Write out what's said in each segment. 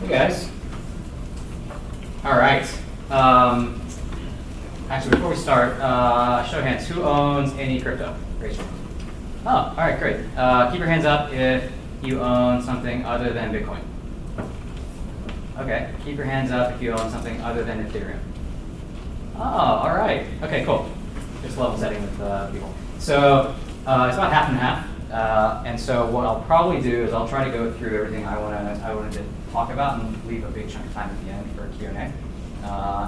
Hey guys. All right. Actually, before we start, show of hands. Who owns any crypto? Raise your hand. Oh, all right, great. Keep your hands up if you own something other than Bitcoin. Okay. Keep your hands up if you own something other than Ethereum. Oh, all right. Okay, cool. Just level setting with people. So it's about half and half. And so what I'll probably do is I'll try to go through everything I wanted to talk about and leave a big chunk of time at the end for Q&A.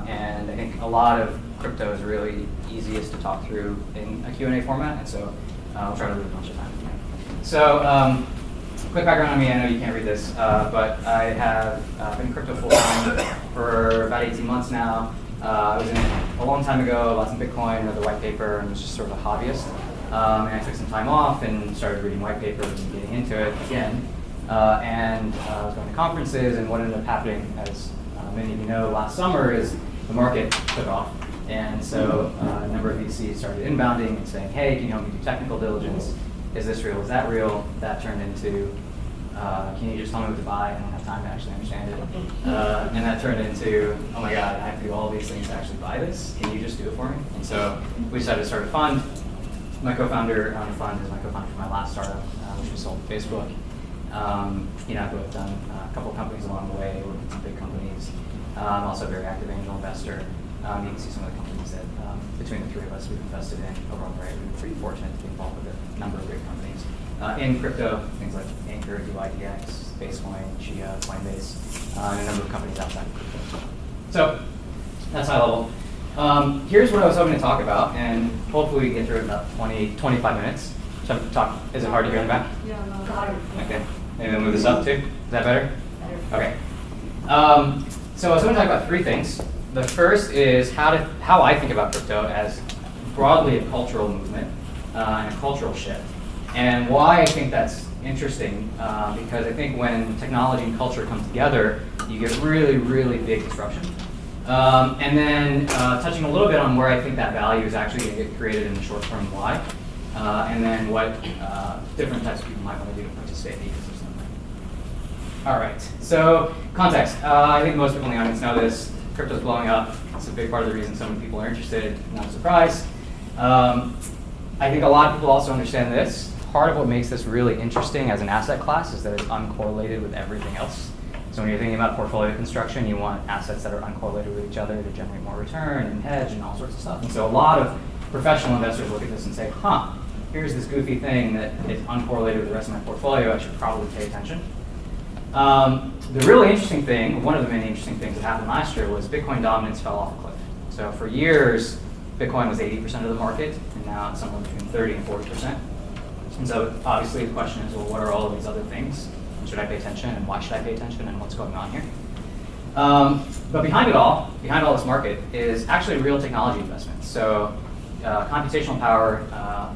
And I think a lot of crypto is really easiest to talk through in a Q&A format, and so I'll try to leave a bunch of time at the end. So quick background on me, I know you can't read this, but I have been in crypto full-time for about 18 months now. I was in it a long time ago, lots of Bitcoin, read the white paper, and was just sort of a hobbyist. And I took some time off and started reading white papers and getting into it again. And I was going to conferences, and what ended up happening, as many of you know, last summer is the market took off. And so a number of VCs started inbounding and saying, hey, can you help me do technical diligence? Is this real? Is that real? That turned into, can you just tell me what to buy? I don't have time to actually understand it. And that turned into, oh my God, I have to do all these things to actually buy this. Can you just do it for me? And so we decided to start a fund. My co-founder on the fund is my co-founder for my last startup, which we sold to Facebook. He and I both done a couple of companies along the way, worked with some big companies. I'm also a very active angel investor. You can see some of the companies that, between the three of us, we've invested in over on the right. We've been pretty fortunate to be involved with a number of great companies. In crypto, things like Anchor, UIDX, Basecoin, Chia, Coinbase, and a number of companies outside of crypto. So that's high level. Here's what I was hoping to talk about, and hopefully we get through it in about 25 minutes. So talk. Is it hard to hear in the back? Yeah, no. Okay. Maybe we'll move this up too. Is that better? Okay. So I was going to talk about three things. The first is how I think about crypto as broadly a cultural movement and a cultural shift, and why I think that's interesting. Because I think when technology and culture come together, you get really, really big disruption. And then touching a little bit on where I think that value is actually going to get created in the short term, why, and then what different types of people might want to do to participate in the ecosystem. All right, so context. I think most people in the audience know this. Crypto's blowing up. It's a big part of the reason so many people are interested. Not a surprise. I think a lot of people also understand this. Part of what makes this really interesting as an asset class is that it's uncorrelated with everything else. So when you're thinking about portfolio construction, you want assets that are uncorrelated with each other to generate more return and hedge and all sorts of stuff. And so a lot of professional investors look at this and say, here's this goofy thing that is uncorrelated with the rest of my portfolio. I should probably pay attention. The really interesting thing, one of the many interesting things that happened last year was Bitcoin dominance fell off a cliff. So for years, Bitcoin was 80% of the market, and now it's somewhere between 30 and 40%. And so obviously the question is, well, what are all of these other things? Should I pay attention, and why should I pay attention, and what's going on here? But behind all this market is actually real technology investments. So computational power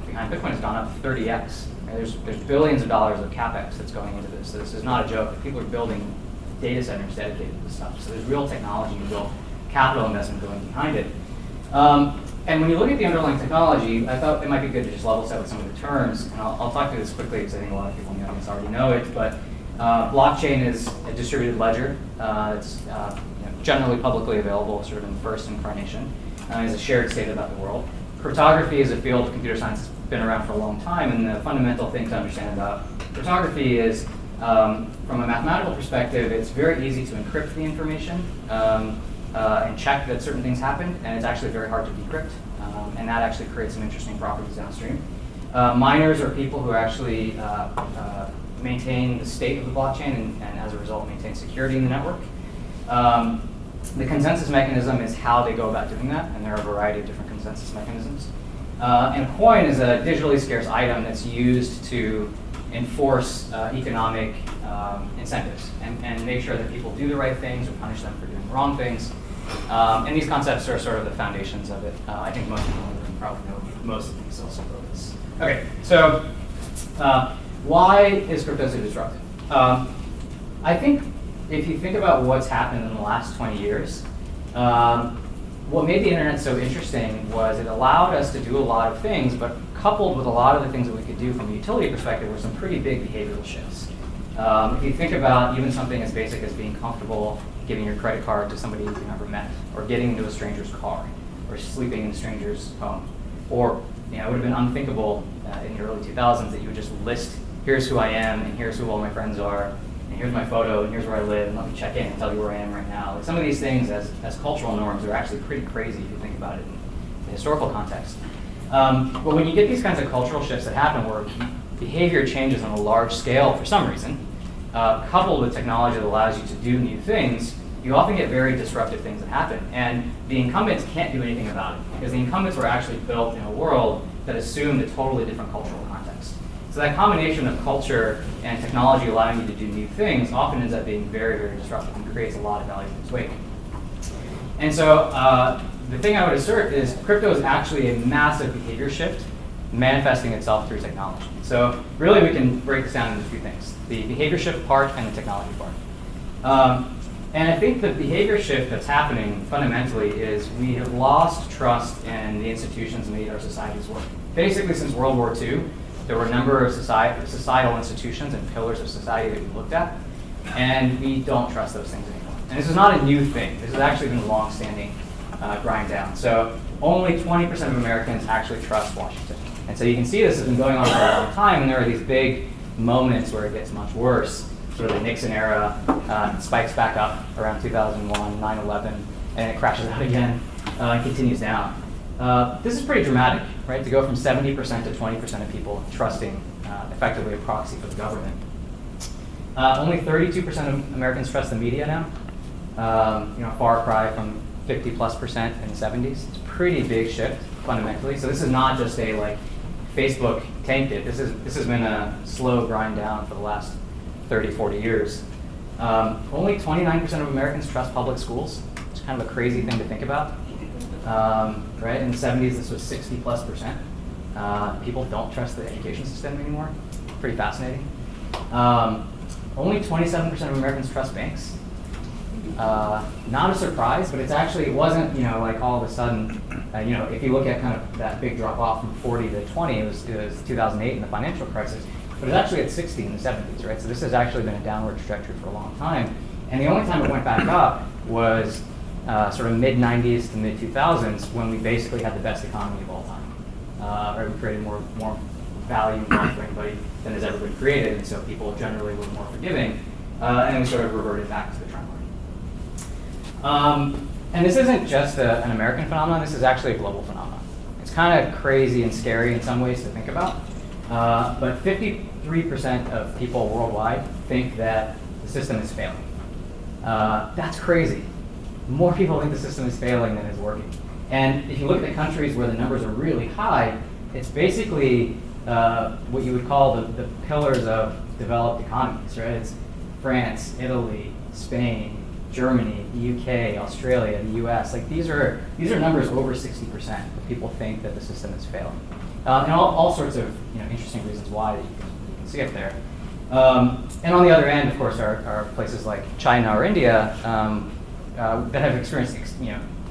behind Bitcoin has gone up 30x. There's billions of dollars of capex that's going into this. So this is not a joke. People are building data centers dedicated to this stuff. So there's real technology and real capital investment going behind it. And when you look at the underlying technology, I thought it might be good to just level set with some of the terms. And I'll talk through this quickly because I think a lot of people in the audience already know it. But blockchain is a distributed ledger. It's generally publicly available, sort of in the first incarnation. It's a shared state about the world. Cryptography is a field of computer science that's been around for a long time, and the fundamental thing to understand about cryptography is, from a mathematical perspective, it's very easy to encrypt the information and check that certain things happened, and it's actually very hard to decrypt, and that actually creates some interesting properties downstream. Miners are people who actually maintain the state of the blockchain and as a result maintain security in the network. The consensus mechanism is how they go about doing that, and there are a variety of different consensus mechanisms. And a coin is a digitally scarce item that's used to enforce economic incentives and make sure that people do the right things or punish them for doing the wrong things. And these concepts are sort of the foundations of it. I think most people in the room probably know most of these also know this. Okay, so why is crypto so disruptive? I think if you think about what's happened in the last 20 years, what made the internet so interesting was it allowed us to do a lot of things, but coupled with a lot of the things that we could do from a utility perspective were some pretty big behavioral shifts. If you think about even something as basic as being comfortable giving your credit card to somebody you've never met, or getting into a stranger's car, or sleeping in a stranger's home, or it would have been unthinkable in the early 2000s that you would just list, here's who I am, and here's who all my friends are, and here's my photo, and here's where I live, and let me check in and tell you where I am right now. Like some of these things as cultural norms are actually pretty crazy if you think about it in the historical context. But when you get these kinds of cultural shifts that happen where behavior changes on a large scale for some reason, coupled with technology that allows you to do new things, you often get very disruptive things that happen. And the incumbents can't do anything about it, because the incumbents were actually built in a world that assumed a totally different cultural context. So that combination of culture and technology allowing you to do new things often ends up being very, very disruptive and creates a lot of value in its wake. And so the thing I would assert is crypto is actually a massive behavior shift manifesting itself through technology. So really we can break this down into two things, the behavior shift part and the technology part. And I think the behavior shift that's happening fundamentally is we have lost trust in the institutions that made our societies work. Basically, since World War II, there were a number of societal institutions and pillars of society that we looked at, and we don't trust those things anymore. And this is not a new thing. This has actually been a long-standing grind down. So only 20% of Americans actually trust Washington. And so you can see this has been going on for a long time, and there are these big moments where it gets much worse. Sort of the Nixon era, spikes back up around 2001, 9/11, and it crashes out again and continues down. This is pretty dramatic, right? To go from 70% to 20% of people trusting effectively a proxy for the government. Only 32% of Americans trust the media now. Far cry from 50+% in the 70s. It's a pretty big shift fundamentally. So this is not just a Facebook tanked it. This has been a slow grind down for the last 30, 40 years. Only 29% of Americans trust public schools. It's kind of a crazy thing to think about. Right? In the 70s, this was 60+%. People don't trust the education system anymore. Pretty fascinating. Only 27% of Americans trust banks. Not a surprise, but it wasn't, all of a sudden, if you look at kind of that big drop off from 40 to 20, it was 2008 in the financial crisis. But it's actually at 60 in the 70s, right? So this has actually been a downward trajectory for a long time. And the only time it went back up was sort of mid-90s to mid-2000s when we basically had the best economy of all time. Right? We created more value for anybody than has ever been created, and so people generally were more forgiving, and we sort of reverted back to the trend line. And this isn't just an American phenomenon, this is actually a global phenomenon. It's kind of crazy and scary in some ways to think about. But 53% of people worldwide think that the system is failing. That's crazy. More people think the system is failing than is working. And if you look at the countries where the numbers are really high, it's basically what you would call the pillars of developed economies, right? It's France, Italy, Spain, Germany, the UK, Australia, the US. These are numbers over 60% of people think that the system is failing. And all sorts of interesting reasons why that you can see up there. And on the other end, of course, are places like China or India that have experienced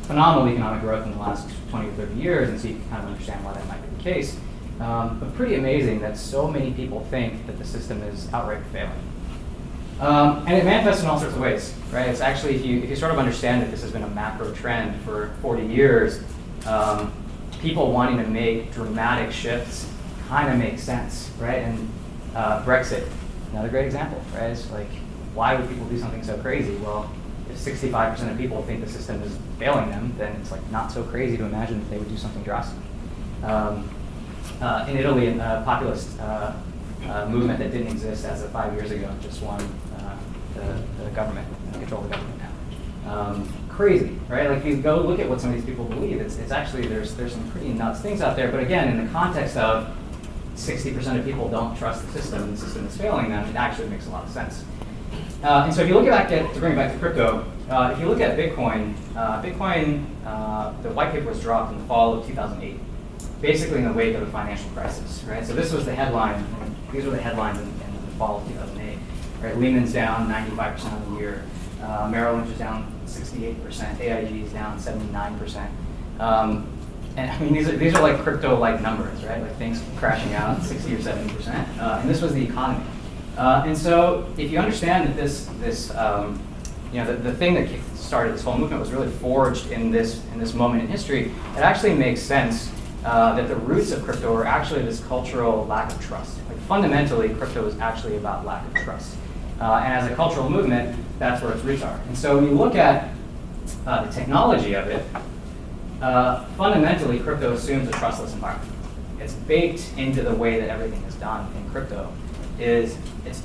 phenomenal economic growth in the last 20 or 30 years, and so you can kind of understand why that might be the case. But pretty amazing that so many people think that the system is outright failing. And it manifests in all sorts of ways, right? It's actually, if you sort of understand that this has been a macro trend for 40 years, people wanting to make dramatic shifts kind of makes sense, right? And Brexit, another great example, right? It's why would people do something so crazy? Well, if 65% of people think the system is failing them, then it's not so crazy to imagine that they would do something drastic. In Italy, a populist movement that didn't exist as of 5 years ago just won the government, control the government now. Crazy, right? If you go look at what some of these people believe, it's actually, there's some pretty nuts things out there, but again, in the context of 60% of people don't trust the system and the system is failing them, it actually makes a lot of sense. And so if you look to bring it back to crypto, if you look at Bitcoin, the white paper was dropped in the fall of 2008, basically in the wake of the financial crisis, right? So this was the headline, these were the headlines in the fall of 2008, right? Lehman's down 95% on the year, Merrill Lynch is down 68%, AIG is down 79%. And I mean, these are crypto-like numbers, right? Things crashing out 60 or 70%. And this was the economy. And so if you understand that the thing that started this whole movement was really forged in this moment in history, it actually makes sense that the roots of crypto are actually this cultural lack of trust. Like fundamentally, crypto is actually about lack of trust. And as a cultural movement, that's where its roots are. And so when you look at the technology of it, fundamentally, crypto assumes a trustless environment. It's baked into the way that everything is done in crypto. It's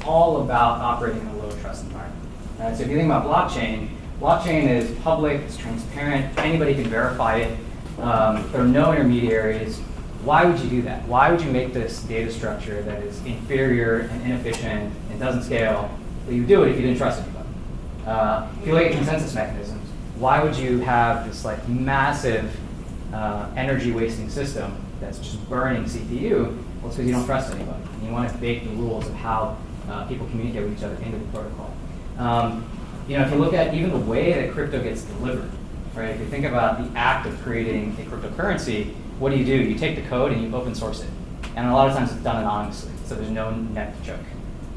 all about operating in a low trust environment. So if you think about blockchain is public, it's transparent, anybody can verify it. There are no intermediaries. Why would you do that? Why would you make this data structure that is inferior and inefficient and doesn't scale? Well, you would do it if you didn't trust anybody. If you look at consensus mechanisms, why would you have this like massive energy wasting system that's just burning CPU? Well, it's because you don't trust anybody. And you want to bake the rules of how people communicate with each other into the protocol. If you look at even the way that crypto gets delivered, right? If you think about the act of creating a cryptocurrency, what do? You take the code and you open source it. And a lot of times it's done anonymously, so there's no net to choke.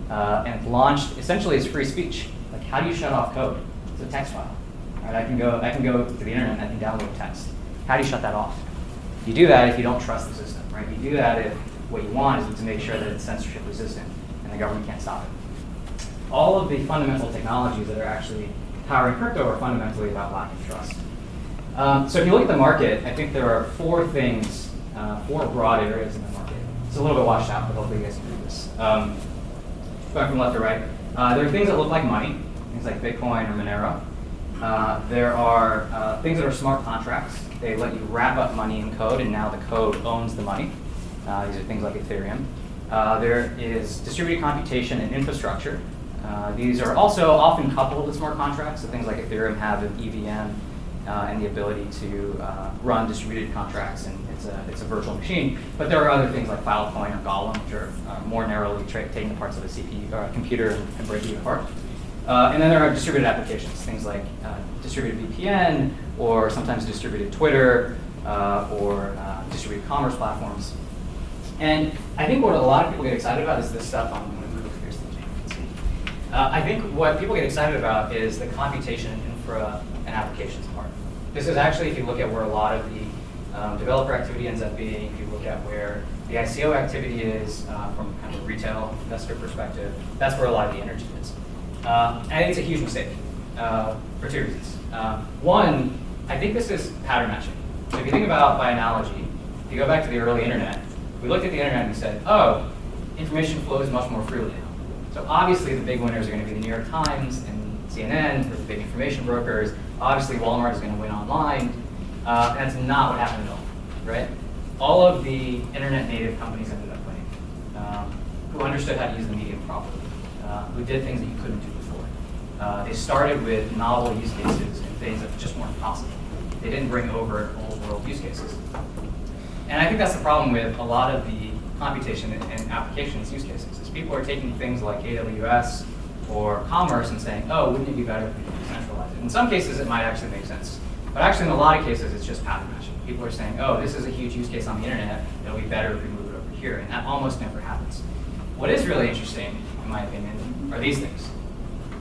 And it's launched essentially as free speech. Like, how do you shut off code? It's a text file. Right? I can go to the internet and I can download text. How do you shut that off? You do that if you don't trust the system, right? You do that if what you want is to make sure that it's censorship resistant and the government can't stop it. All of the fundamental technologies that are actually powering crypto are fundamentally about lack of trust. So if you look at the market, I think there are four broad areas in the market. It's a little bit washed out, but hopefully you guys can do this. Going from left to right, there are things that look like money, things like Bitcoin or Monero. There are things that are smart contracts. They let you wrap up money in code, and now the code owns the money. These are things like Ethereum. There is distributed computation and infrastructure. These are also often coupled with smart contracts. So things like Ethereum have an EVM and the ability to run distributed contracts, and it's a virtual machine. But there are other things like Filecoin or Golem, which are more narrowly taking the parts of a CPU or a computer and breaking it apart. And then there are distributed applications, things like distributed VPN, or sometimes distributed Twitter, or distributed commerce platforms. And I think what a lot of people get excited about is this stuff on here's the thing. I think what people get excited about is the computation, infra, and applications part. This is actually, if you look at where a lot of the developer activity ends up being, if you look at where the ICO activity is from kind of a retail investor perspective, that's where a lot of the energy is. I think it's a huge mistake for two reasons. One, I think this is pattern matching. So if you think about, by analogy, if you go back to the early internet, we looked at the internet and we said, oh, information flows much more freely now. So obviously the big winners are going to be the New York Times and CNN, the big information brokers. Obviously Walmart is going to win online. And that's not what happened at all, right? All of the internet native companies ended up winning, who understood how to use the medium properly, who did things that you couldn't do before. They started with novel use cases and things that just weren't possible. They didn't bring over old world use cases. And I think that's the problem with a lot of the computation and applications use cases, is people are taking things like AWS or commerce and saying, oh, wouldn't it be better if we could decentralize it? In some cases, it might actually make sense. But actually, in a lot of cases, it's just pattern matching. People are saying, oh, this is a huge use case on the internet. It'll be better if we move it over here. And that almost never happens. What is really interesting, in my opinion, are these things.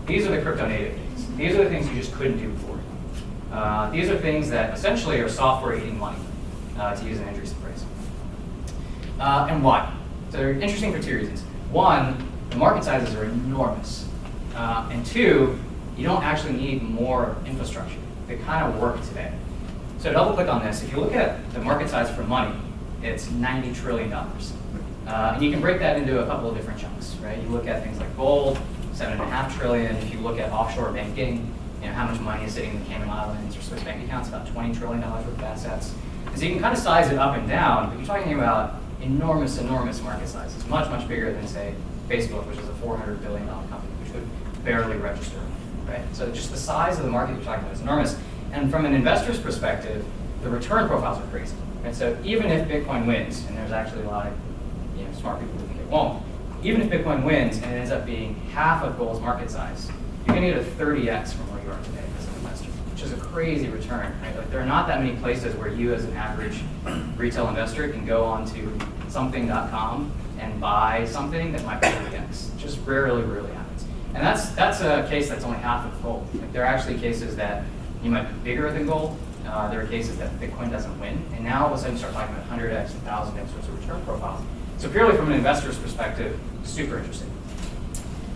These are the crypto native things. These are the things you just couldn't do before. These are things that essentially are software eating money, to use an Andreessen phrase. And why? So they're interesting for two reasons. One, the market sizes are enormous. And two, you don't actually need more infrastructure. They kind of work today. So double click on this. If you look at the market size for money, it's $90 trillion. And you can break that into a couple of different chunks, right? You look at things like gold, $7.5 trillion. If you look at offshore banking, how much money is sitting in the Cayman Islands or Swiss bank accounts, about $20 trillion worth of assets. And so you can kind of size it up and down, but you're talking about enormous, enormous market sizes, much, much bigger than, say, Facebook, which is a $400 billion company, which would barely register, right? So just the size of the market you're talking about is enormous. And from an investor's perspective, the return profiles are crazy, right? So even if Bitcoin wins, and there's actually a lot of smart people who think it won't, even if Bitcoin wins and it ends up being half of gold's market size, you're going to get a 30x from where you are today as an investor, which is a crazy return, right? Like, there are not that many places where you as an average retail investor can go onto something.com and buy something that might be worth X. It just rarely happens. And that's a case that's only half of gold. Like, there are actually cases that you might be bigger than gold. There are cases that Bitcoin doesn't win. And now all of a sudden you start talking about 100x and 1000x sorts of return profiles. So purely from an investor's perspective, super interesting.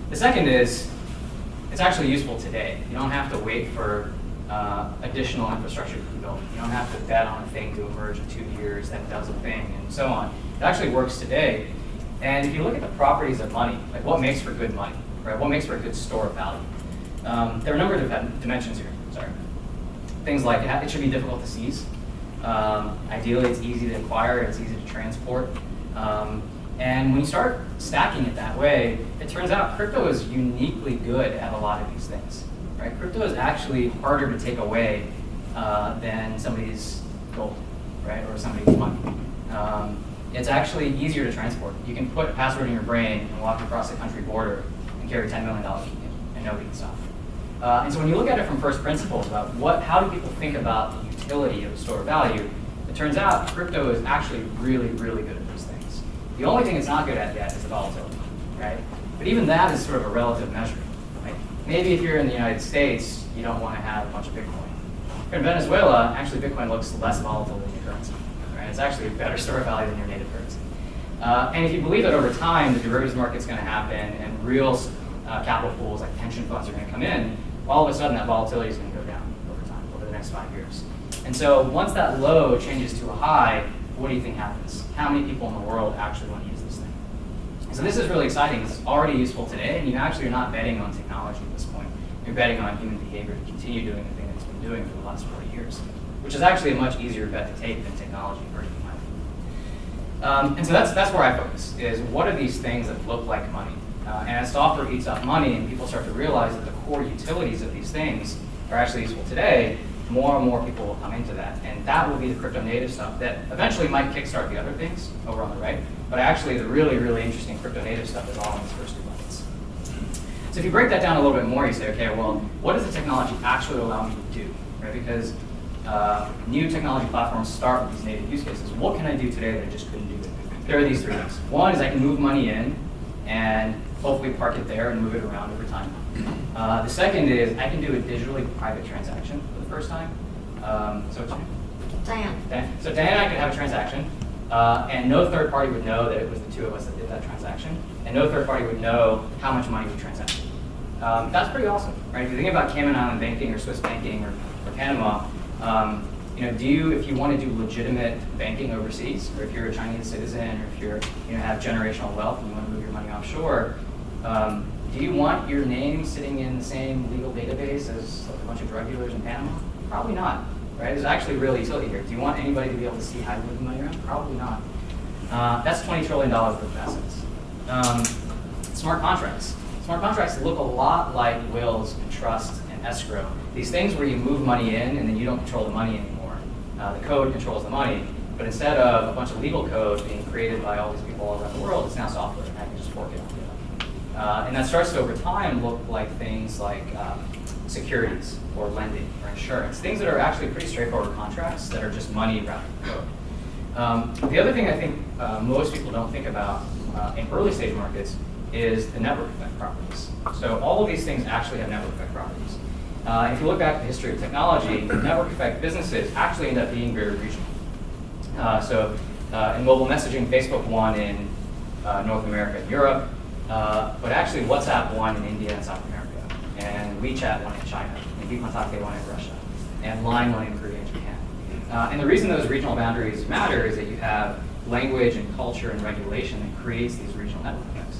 The second is, it's actually useful today. You don't have to wait for additional infrastructure to be built. You don't have to bet on a thing to emerge in 2 years that does a thing and so on. It actually works today. And if you look at the properties of money, like what makes for good money, right? What makes for a good store of value? There are a number of dimensions here. Sorry. Things like it should be difficult to seize. Ideally, it's easy to acquire. It's easy to transport. And when you start stacking it that way, it turns out crypto is uniquely good at a lot of these things. Right? Crypto is actually harder to take away than somebody's gold, right, or somebody's money. It's actually easier to transport. You can put a password in your brain and walk across a country border and carry $10 million with you, and nobody can stop you. And so when you look at it from first principles about how do people think about the utility of a store of value, it turns out crypto is actually really good at those things. The only thing it's not good at yet is the volatility, right? But even that is sort of a relative measure. Right? Maybe if you're in the United States, you don't want to have a bunch of Bitcoin. If you're in Venezuela, actually Bitcoin looks less volatile than your currency. Right? It's actually a better store of value than your native currency. And if you believe that over time the derivatives market's going to happen and real capital pools like pension funds are going to come in, all of a sudden that volatility is going to go down over time, over the next 5 years. And so once that low changes to a high, what do you think happens? How many people in the world actually want to use this thing? So this is really exciting. It's already useful today, and you actually are not betting on technology at this point. You're betting on human behavior to continue doing the thing that it's been doing for the last 40 years, which is actually a much easier bet to take than technology versus money. And so that's where I focus, is what are these things that look like money? And as software eats up money and people start to realize that the core utilities of these things are actually useful today, more and more people will come into that. And that will be the crypto native stuff that eventually might kickstart the other things over on the right. But actually the really interesting crypto native stuff is all in these first two buckets. So if you break that down a little bit more, you say, okay, well, what does the technology actually allow me to do? Right? Because new technology platforms start with these native use cases. What can I do today that I just couldn't do? There are these three things. One is I can move money in and hopefully park it there and move it around over time. The second is I can do a digitally private transaction for the first time. So what's your name? Diane. So Diane and I could have a transaction, and no third party would know that it was the two of us that did that transaction, and no third party would know how much money we transacted. That's pretty awesome, right? If you think about Cayman Island banking or Swiss banking or Panama, if you want to do legitimate banking overseas, or if you're a Chinese citizen, or if you're have generational wealth and you want to move your money offshore, do you want your name sitting in the same legal database as a bunch of drug dealers in Panama? Probably not, right? There's actually real utility here. Do you want anybody to be able to see how you move the money around? Probably not. That's $20 trillion worth of assets. Smart contracts. Smart contracts look a lot like wills and trust and escrow. These things where you move money in and then you don't control the money anymore. The code controls the money, but instead of a bunch of legal code being created by all these people all around the world, it's now software, and I can just fork it on. And that starts to, over time, look like things like securities or lending or insurance, things that are actually pretty straightforward contracts that are just money wrapped in code. The other thing I think most people don't think about in early stage markets is the network effect properties. So all of these things actually have network effect properties. If you look back at the history of technology, network effect businesses actually end up being very regional. In mobile messaging, Facebook won in North America and Europe, but actually WhatsApp won in India and South America, and WeChat won in China, and Bikontakte won in Russia, and Line won in Korea and Japan. And the reason those regional boundaries matter is that you have language and culture and regulation that creates these regional network effects.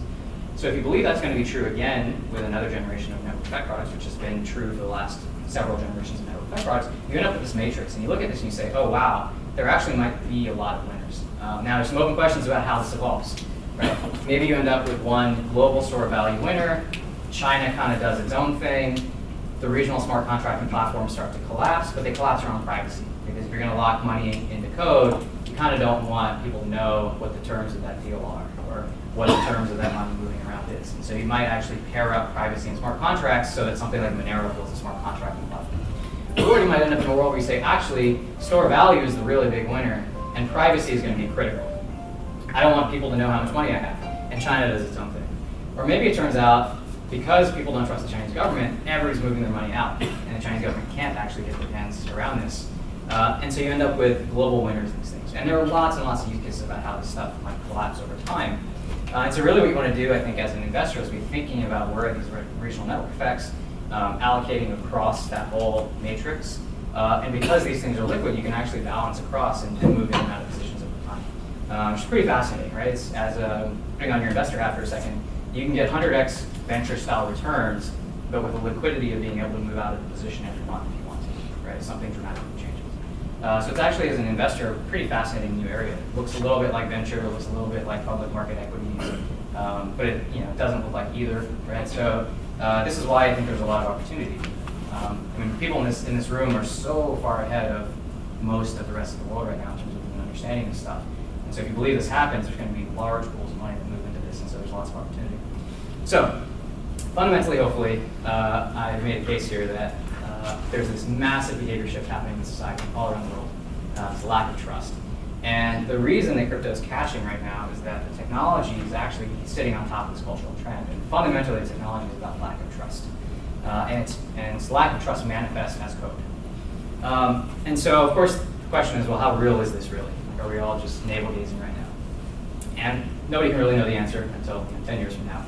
So if you believe that's going to be true again with another generation of network effect products, which has been true for the last several generations of network effect products, you end up with this matrix, and you look at this and you say, oh wow, there actually might be a lot of winners. Now there's some open questions about how this evolves. Right? Maybe you end up with one global store of value winner, China kind of does its own thing, the regional smart contracting platforms start to collapse, but they collapse around privacy. Because if you're going to lock money into code, you kind of don't want people to know what the terms of that deal are, or what the terms of that money moving around is. And so you might actually pair up privacy and smart contracts so that something like Monero builds a smart contracting platform. Or you might end up in a world where you say, actually, store of value is the really big winner, and privacy is going to be critical. I don't want people to know how much money I have. And China does its own thing. Or maybe it turns out, because people don't trust the Chinese government, everybody's moving their money out. And the Chinese government can't actually get their hands around this. And so you end up with global winners in these things. And there are lots and lots of use cases about how this stuff might collapse over time. And so really what you want to do, I think, as an investor is be thinking about where are these regional network effects, allocating across that whole matrix. And because these things are liquid, you can actually balance across and move in and out of positions over time. Which is pretty fascinating, right? It's, putting on your investor hat for a second, you can get 100x venture-style returns, but with the liquidity of being able to move out of the position every month if you want to, right? Something dramatically changes. So it's actually, as an investor, a pretty fascinating new area. It looks a little bit like venture, it looks a little bit like public market equities, but it doesn't look like either, right? So this is why I think there's a lot of opportunity. I mean, people in this room are so far ahead of most of the rest of the world right now in terms of understanding this stuff. And so if you believe this happens, there's going to be large pools of money that move into this, and so there's lots of opportunity. So fundamentally, hopefully, I've made a case here that there's this massive behavior shift happening in society all around the world. It's a lack of trust. And the reason that crypto is catching right now is that the technology is actually sitting on top of this cultural trend. And fundamentally, the technology is about lack of trust. And its lack of trust manifests as code. And so, of course, the question is, well, how real is this really? Are we all just navel-gazing right now? And nobody can really know the answer until 10 years from now.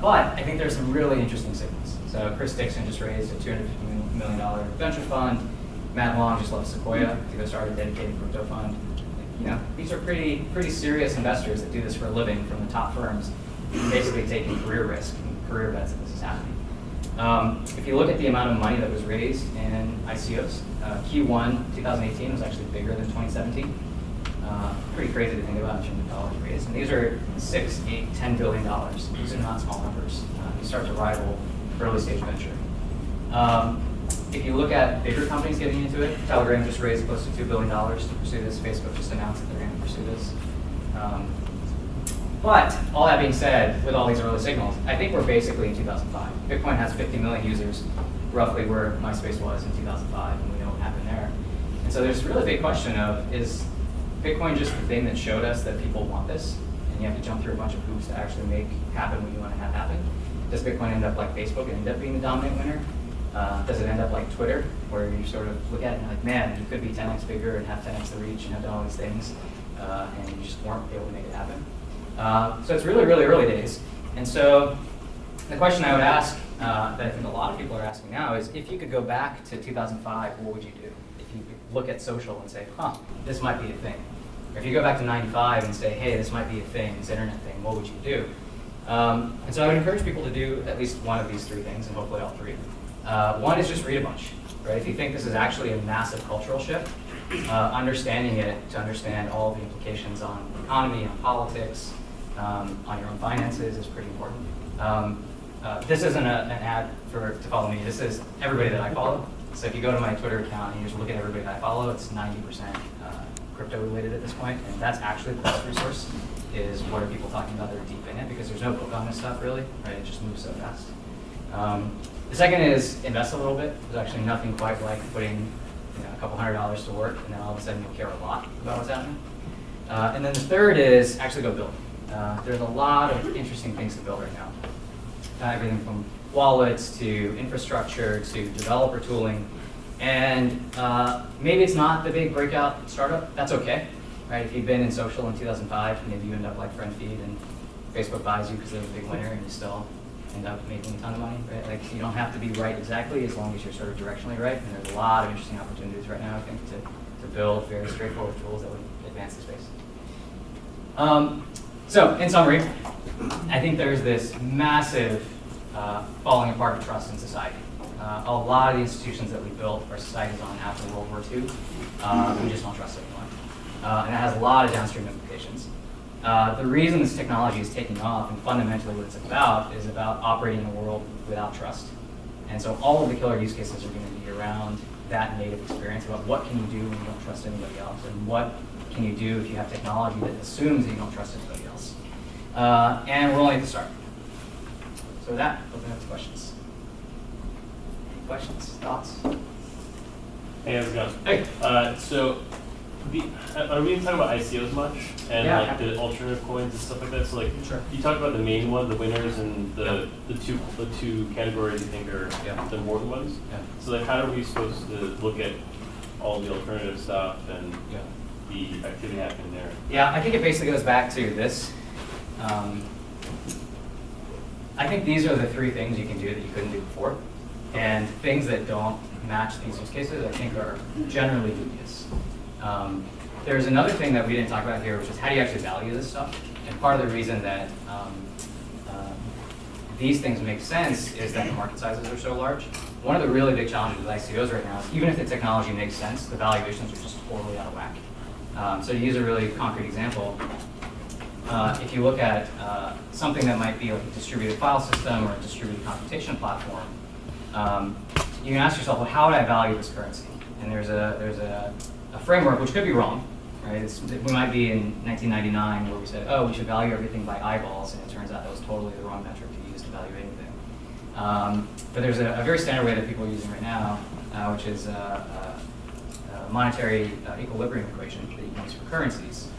But I think there's some really interesting signals. So Chris Dixon just raised a $250 million venture fund. Matt Long just left Sequoia to go start a dedicated crypto fund. These are pretty serious investors that do this for a living from the top firms, basically taking career risk and career bets that this is happening. If you look at the amount of money that was raised in ICOs, Q1 2018 was actually bigger than 2017. Pretty crazy to think about in terms of dollars raised. And these are $6, $8, $10 billion. These are not small numbers. You start to rival early stage venture. If you look at bigger companies getting into it, Telegram just raised close to $2 billion to pursue this. Facebook just announced that they're going to pursue this. But all that being said, with all these early signals, I think we're basically in 2005. Bitcoin has 50 million users, roughly where MySpace was in 2005, and we know what happened there. And so there's really a big question of, is Bitcoin just the thing that showed us that people want this, and you have to jump through a bunch of hoops to actually make happen what you want to have happen? Does Bitcoin end up like Facebook and end up being the dominant winner? Does it end up like Twitter, where you sort of look at it and you're like, man, you could be 10x bigger and have 10x the reach and have done all these things, and you just weren't able to make it happen? So it's really, really early days. And so the question I would ask, that I think a lot of people are asking now, is if you could go back to 2005, what would you do? If you could look at social and say, this might be a thing. Or if you go back to 95 and say, hey, this might be a thing, this internet thing, what would you do? And so I would encourage people to do at least one of these three things, and hopefully all three. One is just read a bunch, right? If you think this is actually a massive cultural shift, understanding it to understand all the implications on the economy, on politics, on your own finances is pretty important. This isn't an ad to follow me. This is everybody that I follow. So if you go to my Twitter account and you just look at everybody that I follow, it's 90% crypto related at this point, and that's actually the best resource, is what are people talking about that are deep in it, because there's no book on this stuff really, right? It just moves so fast. The second is invest a little bit. There's actually nothing quite like putting a couple $100 to work, and then all of a sudden you'll care a lot about what's happening. And then the third is actually go build. There's a lot of interesting things to build right now. Everything from wallets to infrastructure to developer tooling. And maybe it's not the big breakout startup. That's okay, right? If you've been in social in 2005, maybe you end up like FriendFeed and Facebook buys you because they're the big winner, and you still end up making a ton of money, right? Like, you don't have to be right exactly, as long as you're sort of directionally right. And there's a lot of interesting opportunities right now, I think, to build very straightforward tools that would advance the space. So in summary, I think there's this massive falling apart of trust in society. A lot of the institutions that we built our societies on after World War II, we just don't trust anymore. And it has a lot of downstream implications. The reason this technology is taking off, and fundamentally what it's about, is about operating in a world without trust. And so all of the killer use cases are going to be around that native experience, about what can you do when you don't trust anybody else, and what can you do if you have technology that assumes that you don't trust anybody else. And we're only at the start. So with that, open up to questions. Any questions, thoughts? Hey, how's it going? Hey. So Are we talking about ICOs much? And Yeah. like the alternative coins and stuff like that? So like, Sure. you talked about the main one, the winners, and the two categories you think are Yeah. the important ones. Yeah. So like, how are we supposed to look at all the alternative stuff and Yeah. the activity happening there? Yeah, I think it basically goes back to this. I think these are the three things you can do that you couldn't do before. And things that don't match these use cases, I think, are generally dubious. There's another thing that we didn't talk about here, which is how do you actually value this stuff? And part of the reason that these things make sense is that the market sizes are so large. One of the really big challenges with ICOs right now is even if the technology makes sense, the valuations are just totally out of whack. So to use a really concrete example, if you look at something that might be like a distributed file system or a distributed computation platform, you can ask yourself, well, how would I value this currency? And there's a framework which could be wrong, right? We might be in 1999 where we said, oh, we should value everything by eyeballs, and it turns out that was totally the wrong metric to use to value anything. But there's a very standard way that people are using right now, which is a monetary equilibrium equation that you can use for currencies,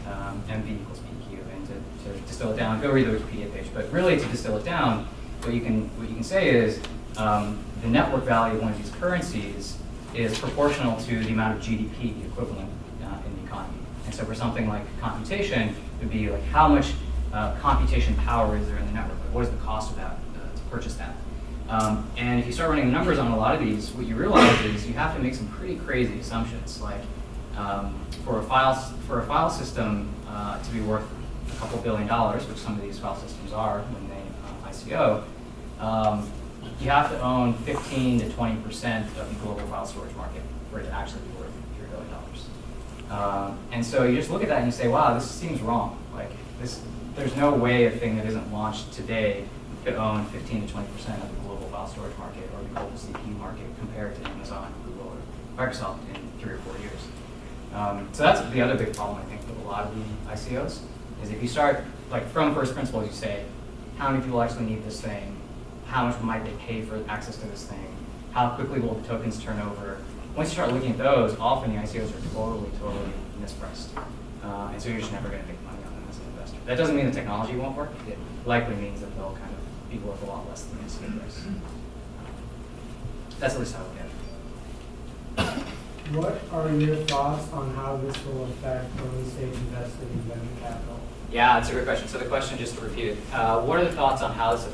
MV equals PQ, and to distill it down, go read the Wikipedia page. But really, to distill it down, what you can say is the network value of one of these currencies is proportional to the amount of GDP equivalent in the economy. And so for something like computation, it would be like how much computation power is there in the network? Like what is the cost of that to purchase that? And if you start running the numbers on a lot of these, what you realize is you have to make some pretty crazy assumptions. Like for a file system to be worth a couple $1 billion, which some of these file systems are when they ICO, you have to own 15 to 20% of the global file storage market for it to actually be worth $3 billion. And so you just look at that and you say, wow, this seems wrong. Like there's no way a thing that isn't launched today could own 15 to 20% of the global file storage market or the global CPU market compared to Amazon, Google, or Microsoft in 3 or 4 years. So that's the other big problem, I think, with a lot of the ICOs, is if you start, like from first principles, you say, how many people actually need this thing? How much might they pay for access to this thing? How quickly will the tokens turn over? Once you start looking at those, often the ICOs are totally mispriced. And so you're just never going to make money on them as an investor. That doesn't mean the technology won't work. It likely means that they'll kind of be worth a lot less than the ICO price. That's at least how I look at it. What are your thoughts on how this will affect early stage investing in venture capital? Yeah, that's a great question. So the question, just to repeat it, what are the thoughts on how this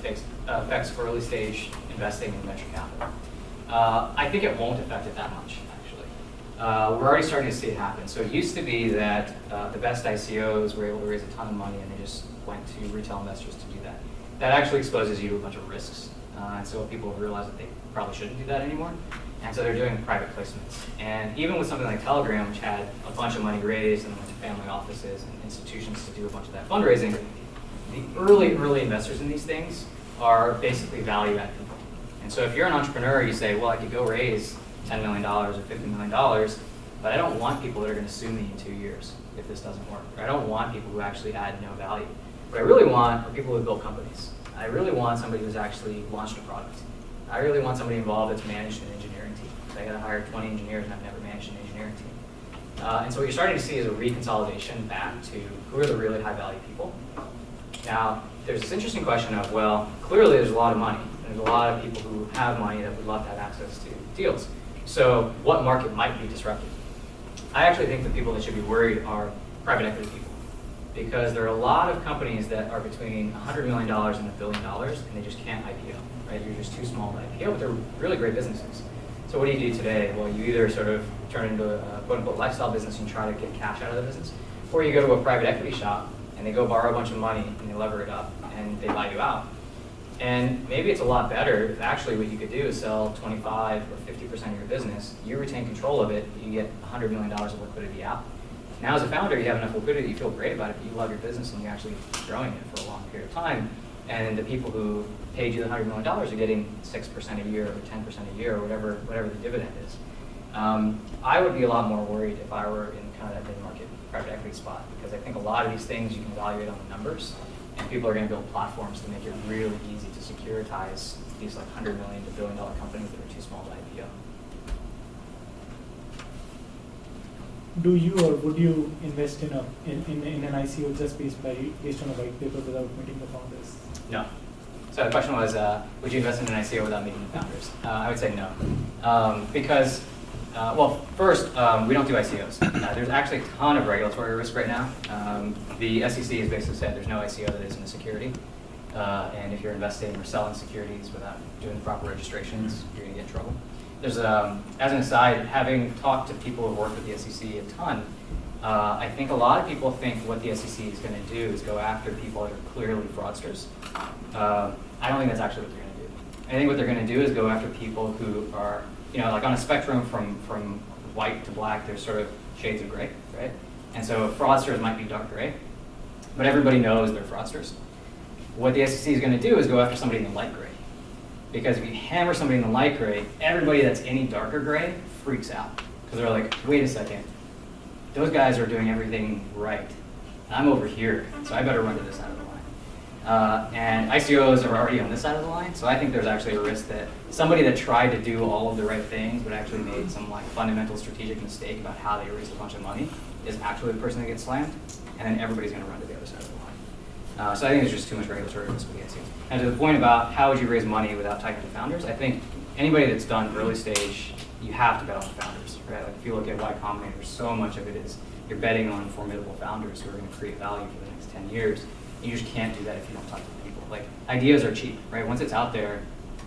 affects early stage investing in venture capital? I think it won't affect it that much, actually. We're already starting to see it happen. So it used to be that the best ICOs were able to raise a ton of money and they just went to retail investors to do that. That actually exposes you to a bunch of risks. And so people have realized that they probably shouldn't do that anymore. And so they're doing private placements. And even with something like Telegram, which had a bunch of money raised and went to family offices and institutions to do a bunch of that fundraising, the early investors in these things are basically value-add people. And so if you're an entrepreneur, you say, well, I could go raise $10 million or $50 million, but I don't want people that are going to sue me in 2 years if this doesn't work. Or I don't want people who actually add no value. What I really want are people who build companies. I really want somebody who's actually launched a product. I really want somebody involved that's managed an engineering team. I got to hire 20 engineers and I've never managed an engineering team. And so what you're starting to see is a reconsolidation back to who are the really high value people. Now, there's this interesting question of, well, clearly there's a lot of money. There's a lot of people who have money that would love to have access to deals. So what market might be disrupted? I actually think the people that should be worried are private equity people. Because there are a lot of companies that are between $100 million and $1 billion, and they just can't IPO, right? You're just too small to IPO, but they're really great businesses. So what do you do today? Well, you either sort of turn into a quote-unquote lifestyle business and try to get cash out of the business, or you go to a private equity shop, and they go borrow a bunch of money, and they lever it up, and they buy you out. And maybe it's a lot better if actually what you could do is sell 25 or 50% of your business, you retain control of it, you get $100 million of liquidity out. Now as a founder, you have enough liquidity, you feel great about it, but you love your business and you're actually growing it for a long period of time. And the people who paid you the $100 million are getting 6% a year or 10% a year or whatever the dividend is. I would be a lot more worried if I were in kind of that mid-market private equity spot, because I think a lot of these things you can evaluate on the numbers, and people are going to build platforms to make it really easy to securitize these like $100 million to $1 billion companies that are too small to IPO. do you or would you invest in an ICO just based on a white paper without meeting the founders? No. So the question was, would you invest in an ICO without meeting the founders? I would say no. Because, well, first, we don't do ICOs. There's actually a ton of regulatory risk right now. The SEC has basically said there's no ICO that isn't a security. And if you're investing or selling securities without doing the proper registrations, you're going to get in trouble. There's, as an aside, having talked to people who've worked with the SEC a ton, I think a lot of people think what the SEC is going to do is go after people that are clearly fraudsters. I don't think that's actually what they're going to do. I think what they're going to do is go after people who are, like on a spectrum from white to black, there's sort of shades of gray, right? And so fraudsters might be dark gray, but everybody knows they're fraudsters. What the SEC is going to do is go after somebody in the light gray. Because if you hammer somebody in the light gray, everybody that's any darker gray freaks out. Because they're like, wait a second, those guys are doing everything right. I'm over here, so I better run to this side of the line. And ICOs are already on this side of the line, so I think there's actually a risk that somebody that tried to do all of the right things but actually made some fundamental strategic mistake about how they raised a bunch of money is actually the person that gets slammed, and then everybody's going to run to the other side of the line. So I think there's just too much regulatory risk with the ICOs. And to the point about how would you raise money without talking to founders, I think anybody that's done early stage, you have to bet on the founders, right? Like if you look at Y Combinator, so much of it is you're betting on formidable founders who are going to create value for the next 10 years. You just can't do that if you don't talk to the people. Like ideas are cheap, right? Once it's out there,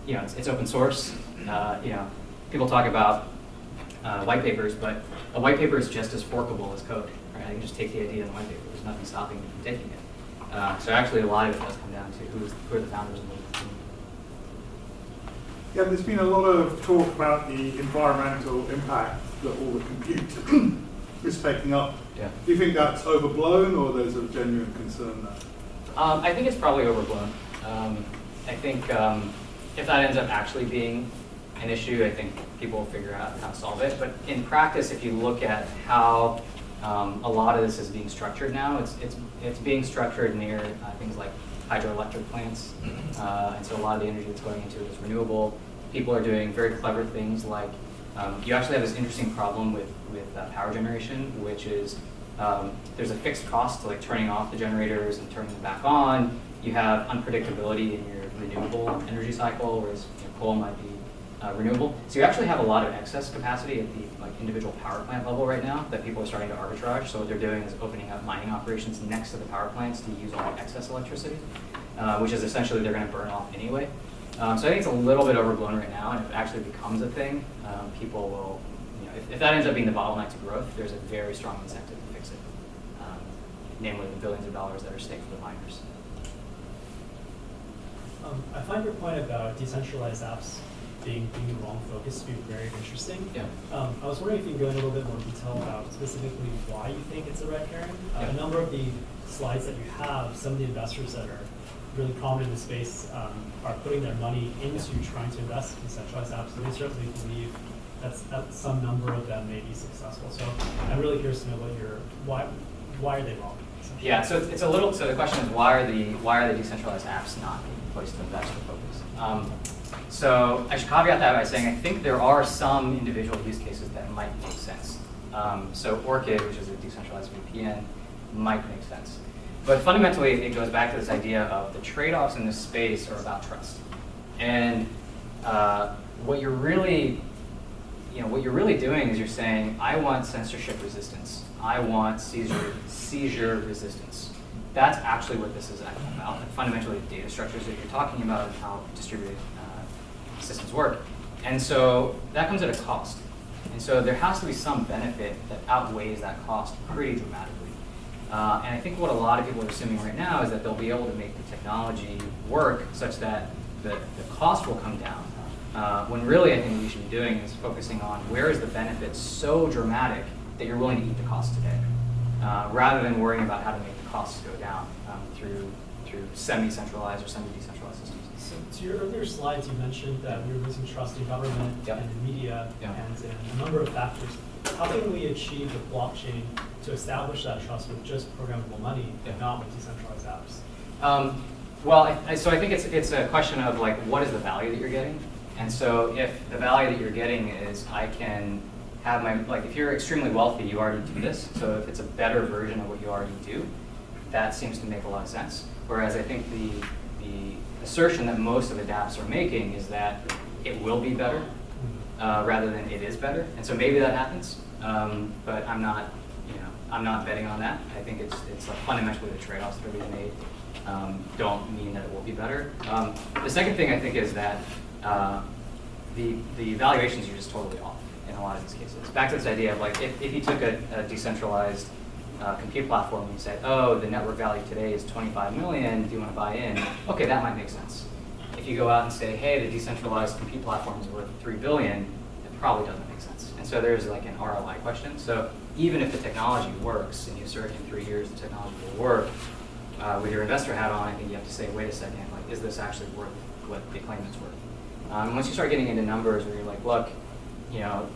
it's open source. People talk about white papers, but a white paper is just as forkable as code, right? I can just take the idea in the white paper. There's nothing stopping me from taking it. So actually, a lot of it does come down to who are the founders of the team. Yeah, there's been a lot of talk about the environmental impact that all the compute is taking up. Yeah. Do you think that's overblown, or there's a genuine concern there? I think it's probably overblown. I think if that ends up actually being an issue, I think people will figure out how to solve it. But in practice, if you look at how a lot of this is being structured now, it's being structured near things like hydroelectric plants, and so a lot of the energy that's going into it is renewable. People are doing very clever things like you actually have this interesting problem with power generation, which is there's a fixed cost to turning off the generators and turning them back on. You have unpredictability in your renewable energy cycle, whereas coal might be renewable. So you actually have a lot of excess capacity at the individual power plant level right now that people are starting to arbitrage. So what they're doing is opening up mining operations next to the power plants to use all the excess electricity, which is essentially they're going to burn off anyway. So I think it's a little bit overblown right now, and if it actually becomes a thing, people will, if that ends up being the bottleneck to growth, there's a very strong incentive to fix it, namely the billions of dollars that are staked for the miners. I find your point about decentralized apps being the wrong focus to be very interesting. Yeah. I was wondering if you can go into a little bit more detail about specifically why you think it's a red herring. Yeah. A number of the slides that you have, some of the investors that are really prominent in the space are putting their money into trying to invest in decentralized apps, and they certainly believe that some number of them may be successful. So I'm really curious to know why are they wrong? Yeah, so it's a little. So the question is, why are the decentralized apps not being placed to invest or focus? So I should caveat that by saying I think there are some individual use cases that might make sense. So Orchid, which is a decentralized VPN, might make sense. But fundamentally, it goes back to this idea of the trade-offs in this space are about trust. And what you're really doing is you're saying, I want censorship resistance. I want seizure resistance. That's actually what this is about. And fundamentally, the data structures that you're talking about and how distributed systems work. And so that comes at a cost. And so there has to be some benefit that outweighs that cost pretty dramatically. And I think what a lot of people are assuming right now is that they'll be able to make the technology work such that the cost will come down. When really I think what we should be doing is focusing on where is the benefit so dramatic that you're willing to eat the cost today, rather than worrying about how to make the costs go down through semi-centralized or semi-decentralized systems. So to your earlier slides, you mentioned that we were losing trust in government Yep. and in media Yep. and in a number of factors. How can we achieve the blockchain to establish that trust with just programmable money, Yep. not with decentralized apps? Well, so I think it's a question of what is the value that you're getting, and so if the value that you're getting is I can have my, like if you're extremely wealthy, you already do this. So if it's a better version of what you already do, that seems to make a lot of sense. Whereas I think the assertion that most of the dApps are making is that it will be better rather than it is better. And so maybe that happens, but I'm not betting on that. I think it's like fundamentally the trade-offs that are being made don't mean that it will be better. The second thing I think is that the valuations are just totally off in a lot of these cases. Back to this idea of like if you took a decentralized compute platform and you said, oh, the network value today is 25 million, do you want to buy in? Okay, that might make sense. If you go out and say, hey, the decentralized compute platform is worth 3 billion, it probably doesn't make sense. And so there's like an ROI question. So even if the technology works and you assert in 3 years the technology will work, with your investor hat on, I think you have to say, wait a second, like, is this actually worth what they claim it's worth? And once you start getting into numbers where you're like, look,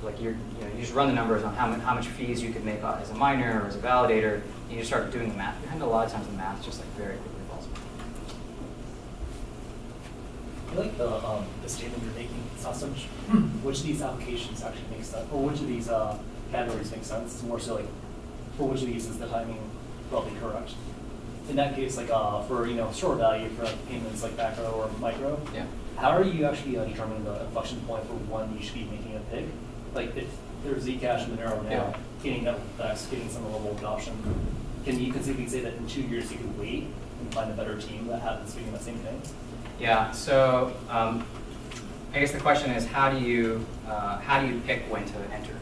like you just run the numbers on how much fees you could make as a miner or as a validator, and you start doing the math behind it. A lot of times the math just like very quickly falls apart. I like the statement you're making. It's not so much which of these applications actually make sense, or which of these categories make sense. It's more so like for which of these is the timing probably correct. In that case, like for store value for like payments like macro or micro, Yeah. how are you actually determining the inflection point for when you should be making a pick? Like if there's Zcash and Monero now, Yeah. getting that getting some level of adoption, can you conceivably say that in 2 years you could wait and find a better team that happens doing that same thing? Yeah. So I guess the question is, how do you pick when to enter?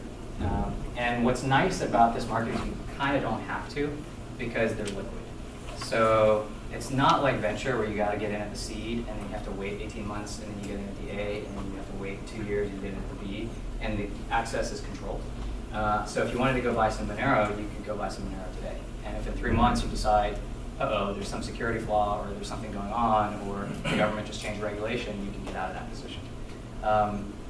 And what's nice about this market is you kind of don't have to because they're liquid. So it's not like venture where you got to get in at the seed and then you have to wait 18 months and then you get in at the A and then you have to wait 2 years and you get in at the B, and the access is controlled. So if you wanted to go buy some Monero, you could go buy some Monero today. And if in 3 months you decide, uh-oh, there's some security flaw or there's something going on or the government just changed regulation, you can get out of that position.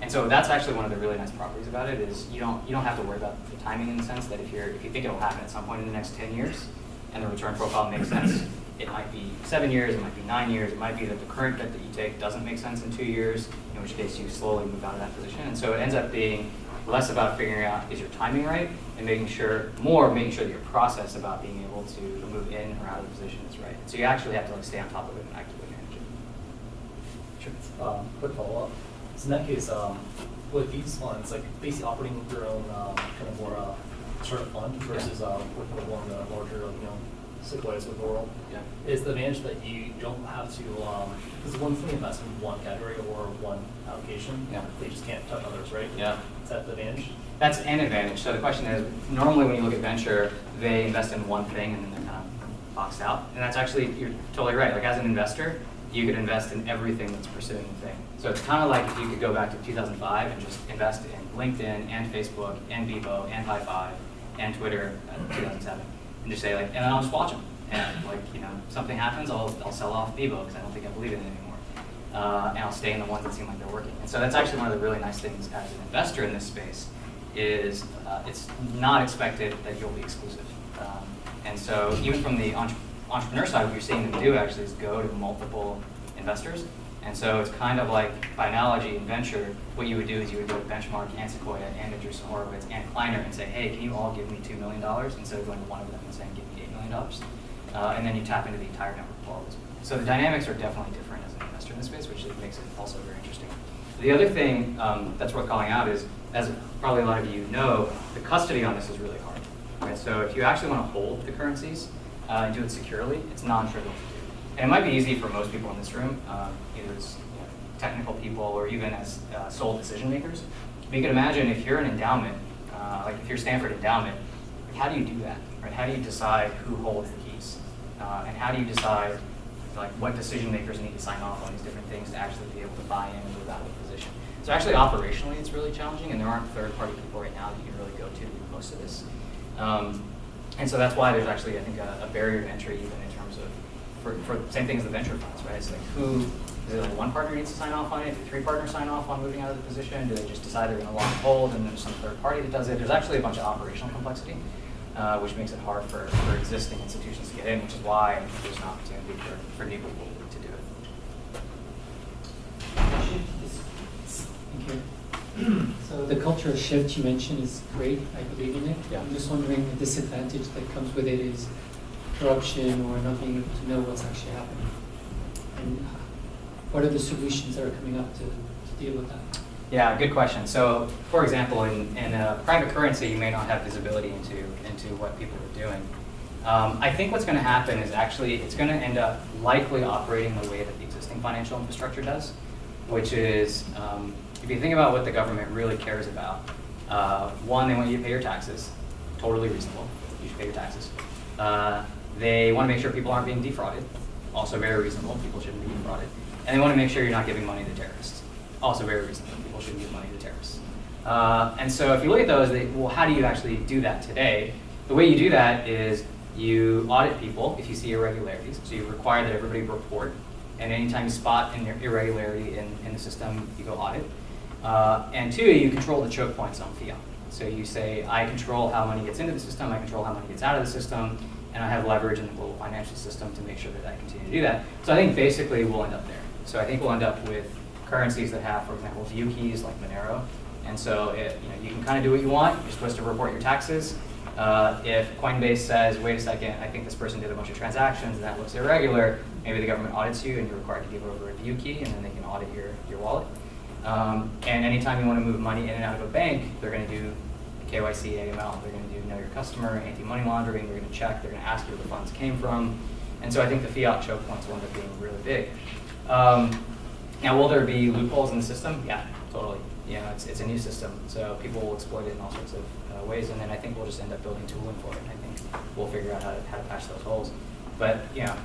And so that's actually one of the really nice properties about it is you don't have to worry about the timing in the sense that if you think it'll happen at some point in the next 10 years, and the return profile makes sense. It might be 7 years, it might be 9 years, it might be that the current bet that you take doesn't make sense in 2 years, in which case you slowly move out of that position. And so it ends up being less about figuring out is your timing right, and making sure that your process about being able to move in or out of the position is right. So you actually have to like stay on top of it and actively manage it. Sure. Quick follow-up. So in that case, with these funds, like basically operating your own kind of more sort of fund versus working with one of the larger, Sequoias with the world, is the advantage that you don't have to, because once they invest in one category or one allocation, they just can't touch others, right? Yeah. Is that the advantage? That's an advantage. So the question is, normally when you look at venture, they invest in one thing and then they're kind of boxed out. And that's actually, you're totally right. Like as an investor, you could invest in everything that's pursuing the thing. So it's kind of like if you could go back to 2005 and just invest in LinkedIn and Facebook and Bebo and High Five and Twitter in 2007. And just say like, and I'll just watch them. And like, something happens, I'll sell off Bebo because I don't think I believe in it anymore. And I'll stay in the ones that seem like they're working. And so that's actually one of the really nice things as an investor in this space is it's not expected that you'll be exclusive. And so even from the entrepreneur side, what you're seeing them do actually is go to multiple investors. And so it's kind of like, by analogy, in venture, what you would do is you would go to Benchmark and Sequoia and Andreessen Horowitz and Kleiner and say, hey, can you all give me $2 million instead of going to one of them and saying, give me $8 million? And then you tap into the entire network of all those. So the dynamics are definitely different as an investor in this space, which makes it also very interesting. The other thing that's worth calling out is, as probably a lot of you know, the custody on this is really hard. Right? So if you actually want to hold the currencies and do it securely, it's non-trivial to do. And it might be easy for most people in this room, either as technical people or even as sole decision makers. But you can imagine if you're an endowment, like if you're Stanford endowment, how do you do that? Right? How do you decide who holds the keys? And how do you decide like what decision makers need to sign off on these different things to actually be able to buy in and move out of the position? So actually operationally it's really challenging, and there aren't third-party people right now that you can really go to do most of this. And so that's why there's actually, I think, a barrier to entry even in terms of, for the same thing as the venture funds, right? It's like is it like one partner needs to sign off on it? Do 3 partners sign off on moving out of the position? Do they just decide they're going to long hold and there's some third party that does it? There's actually a bunch of operational complexity, which makes it hard for existing institutions to get in, which is why I think there's an opportunity for new people to do it. Thank you. So the cultural shift you mentioned is great, I believe in it. Yeah. I'm just wondering the disadvantage that comes with it is corruption or not being able to know what's actually happening. And what are the solutions that are coming up to deal with that? Yeah, good question. So, for example, in a private currency, you may not have visibility into what people are doing. I think what's going to happen is actually it's going to end up likely operating the way that the existing financial infrastructure does, which is if you think about what the government really cares about, one, they want you to pay your taxes, totally reasonable. You should pay your taxes. They want to make sure people aren't being defrauded, also very reasonable. People shouldn't be defrauded. And they want to make sure you're not giving money to terrorists, also very reasonable. People shouldn't give money to terrorists. And so if you look at those, well, how do you actually do that today? The way you do that is you audit people if you see irregularities. So you require that everybody report. And anytime you spot an irregularity in the system, you go audit. And two, you control the choke points on fiat. So you say, I control how money gets into the system, I control how money gets out of the system, and I have leverage in the global financial system to make sure that I continue to do that. So I think basically we'll end up there. So I think we'll end up with currencies that have, for example, view keys like Monero. And so you can kind of do what you want. You're supposed to report your taxes. If Coinbase says, wait a second, I think this person did a bunch of transactions and that looks irregular, maybe the government audits you and you're required to give over a view key and then they can audit your wallet. And anytime you want to move money in and out of a bank, they're going to do KYC, AML, they're going to do know your customer, anti-money laundering, they're going to check, they're going to ask you where the funds came from. And so I think the fiat choke points will end up being really big. Now, will there be loopholes in the system? Yeah, totally. It's a new system, so people will exploit it in all sorts of ways, and then I think we'll just end up building tooling for it. And I think we'll figure out how to patch those holes. But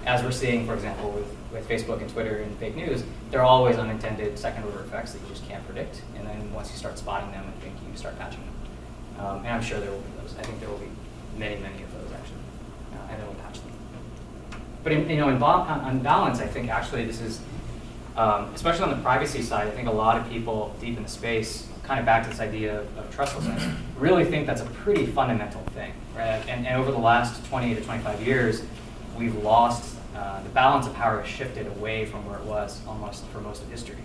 as we're seeing, for example, with Facebook and Twitter and fake news, there are always unintended second-order effects that you just can't predict. And then once you start spotting them, I think you start patching them. And I'm sure there will be those. I think there will be many, many of those actually, and then we'll patch them. But on balance, I think actually this is. Especially on the privacy side, I think a lot of people deep in the space, kind of back to this idea of trustlessness, really think that's a pretty fundamental thing, right? And over the last 20 to 25 years, we've lost, the balance of power has shifted away from where it was almost for most of history,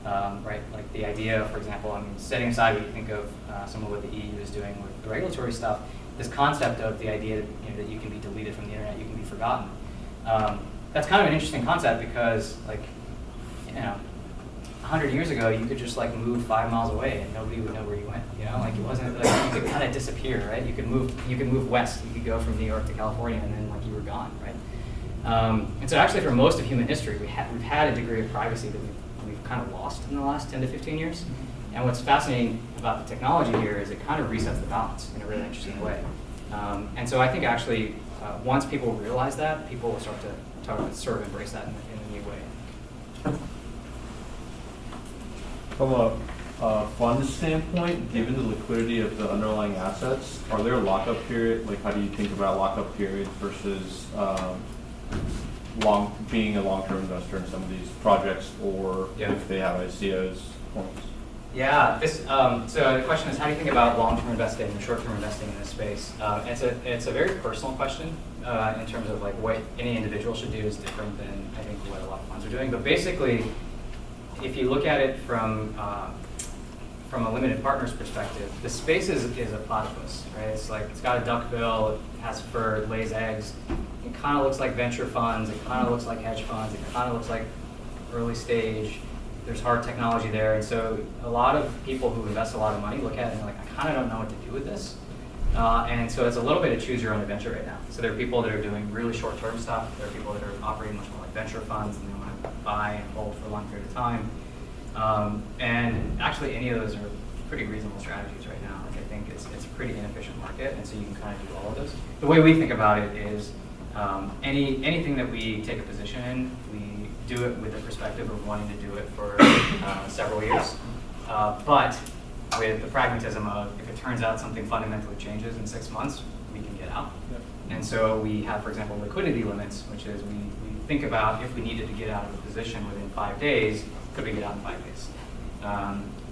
right? Like the idea, for example, setting aside what you think of some of what the EU is doing with the regulatory stuff, this concept of the idea that you can be deleted from the internet, you can be forgotten. That's kind of an interesting concept because, 100 years ago, you could just move 5 miles away and nobody would know where you went. It wasn't you could kind of disappear, right? You could move west. You could go from New York to California and then you were gone, right? And so actually, for most of human history, we've had a degree of privacy that we've kind of lost in the last 10 to 15 years. And what's fascinating about the technology here is it kind of resets the balance in a really interesting way. And so I think actually, once people realize that, people will start to sort of embrace that in a new way. From a fund standpoint, given the liquidity of the underlying assets, are there lockup period? How do you think about lockup periods versus being a long-term investor in some of these projects, or if they have ICOs points? Yeah. So the question is, how do you think about long-term investing and short-term investing in this space? It's a very personal question in terms of what any individual should do is different than I think what a lot of funds are doing. But basically, if you look at it from a limited partner's perspective, the space is a platypus, right? It's got a duck bill, it has fur, it lays eggs. It kind of looks like venture funds. It kind of looks like hedge funds. It kind of looks like early stage. There's hard technology there, and so a lot of people who invest a lot of money look at it and they're like, I kind of don't know what to do with this. And so it's a little bit of choose your own adventure right now. So there are people that are doing really short-term stuff. There are people that are operating much more like venture funds, and they want to buy and hold for a long period of time. And actually, any of those are pretty reasonable strategies right now. I think it's a pretty inefficient market, and so you can kind of do all of those. The way we think about it is anything that we take a position in, we do it with the perspective of wanting to do it for several years. But with the pragmatism of, if it turns out something fundamentally changes in 6 months, we can get out. Yep. And so we have, for example, liquidity limits, which is we think about if we needed to get out of a position within 5 days, could we get out in 5 days?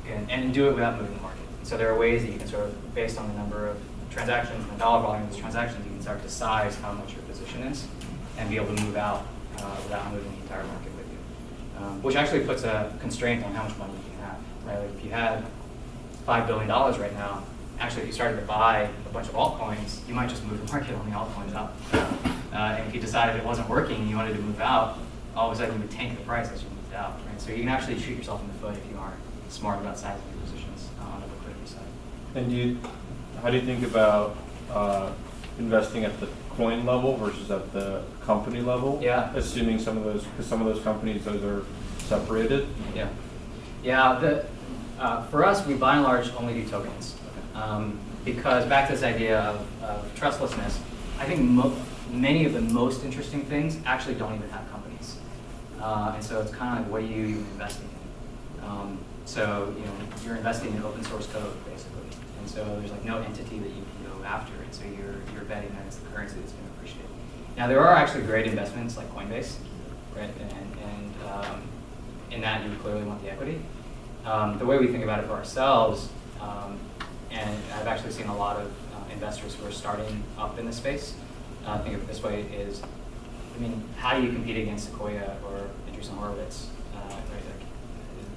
And do it without moving the market. So there are ways that you can sort of, based on the number of transactions and the dollar volume of those transactions, you can start to size how much your position is and be able to move out without moving the entire market with you. Which actually puts a constraint on how much money you can have, right? If you had $5 billion right now. Actually, if you started to buy a bunch of altcoins, you might just move the market on the altcoins up. And if you decided it wasn't working and you wanted to move out, all of a sudden you would tank the price as you moved out, right? So you can actually shoot yourself in the foot if you aren't smart about sizing your positions on the liquidity side. And how do you think about investing at the coin level versus at the company level? Yeah. Assuming because some of those companies, those are separated. Yeah. Yeah. For us, we by and large only do tokens. Because back to this idea of trustlessness, I think many of the most interesting things actually don't even have companies. And so it's kind of like, what are you even investing in? So you're investing in open source code, basically. And so there's like no entity that you can go after. And so you're betting that it's the currency that's going to appreciate. Now, there are actually great investments like Coinbase, right? And in that, you would clearly want the equity. The way we think about it for ourselves, and I've actually seen a lot of investors who are starting up in this space think of it this way is, how do you compete against Sequoia or Andreessen Horowitz? Right?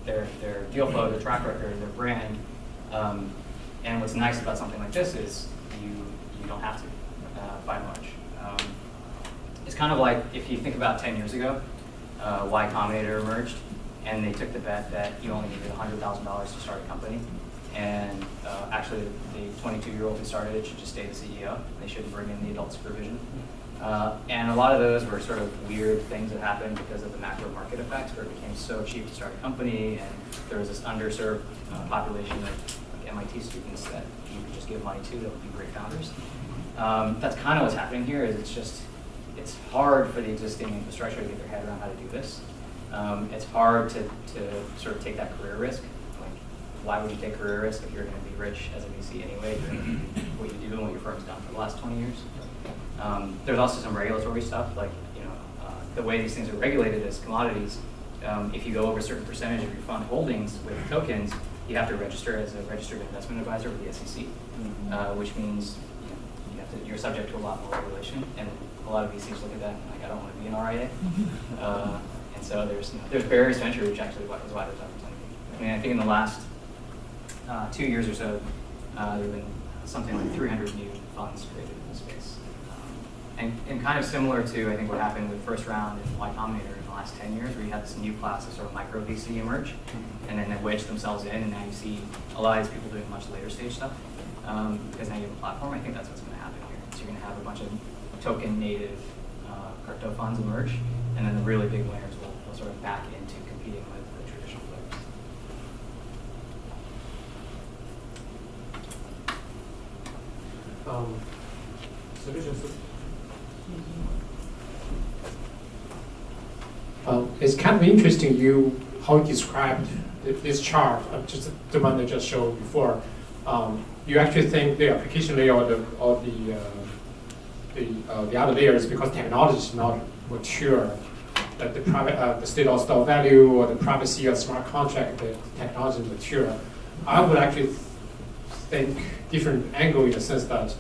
Like their deal flow, their track record, their brand. And what's nice about something like this is you don't have to, by and large. It's kind of like if you think about 10 years ago, Y Combinator emerged, and they took the bet that you only needed $100,000 to start a company. And actually, the 22-year-old who started it should just stay the CEO. They shouldn't bring in the adult supervision. And a lot of those were sort of weird things that happened because of the macro market effects, where it became so cheap to start a company, and there was this underserved population of like MIT students that you could just give money to that would be great founders. That's kind of what's happening here. Is it's hard for the existing infrastructure to get their head around how to do this. It's hard to sort of take that career risk. Why would you take career risk if you're going to be rich as a VC anyway, doing what you do and what your firm's done for the last 20 years? There's also some regulatory stuff, like the way these things are regulated as commodities. If you go over a certain percentage of your fund holdings with tokens, you have to register as a registered investment advisor with the SEC, which means you're subject to a lot more regulation. And a lot of VCs look at that and like, I don't want to be an RIA. And so there's barriers to entry, which actually is why there's opportunity. I think in the last 2 years or so, there have been something like 300 new funds created in the space. And kind of similar to, I think, what happened with first round in Y Combinator in the last 10 years, where you had this new class of sort of micro VC emerge, and then they wedged themselves in, and now you see a lot of these people doing much later stage stuff, because now you have a platform. I think that's what's going to happen here. So you're going to have a bunch of token native crypto funds emerge, and then the really big winners will sort of back into competing with the traditional players. It's kind of interesting how you described this chart, just the one that just showed before. You actually think the application layer or the other layers, because technology is not mature, that the state of store value or the privacy or smart contract, the technology is mature. I would actually think different angle in the sense that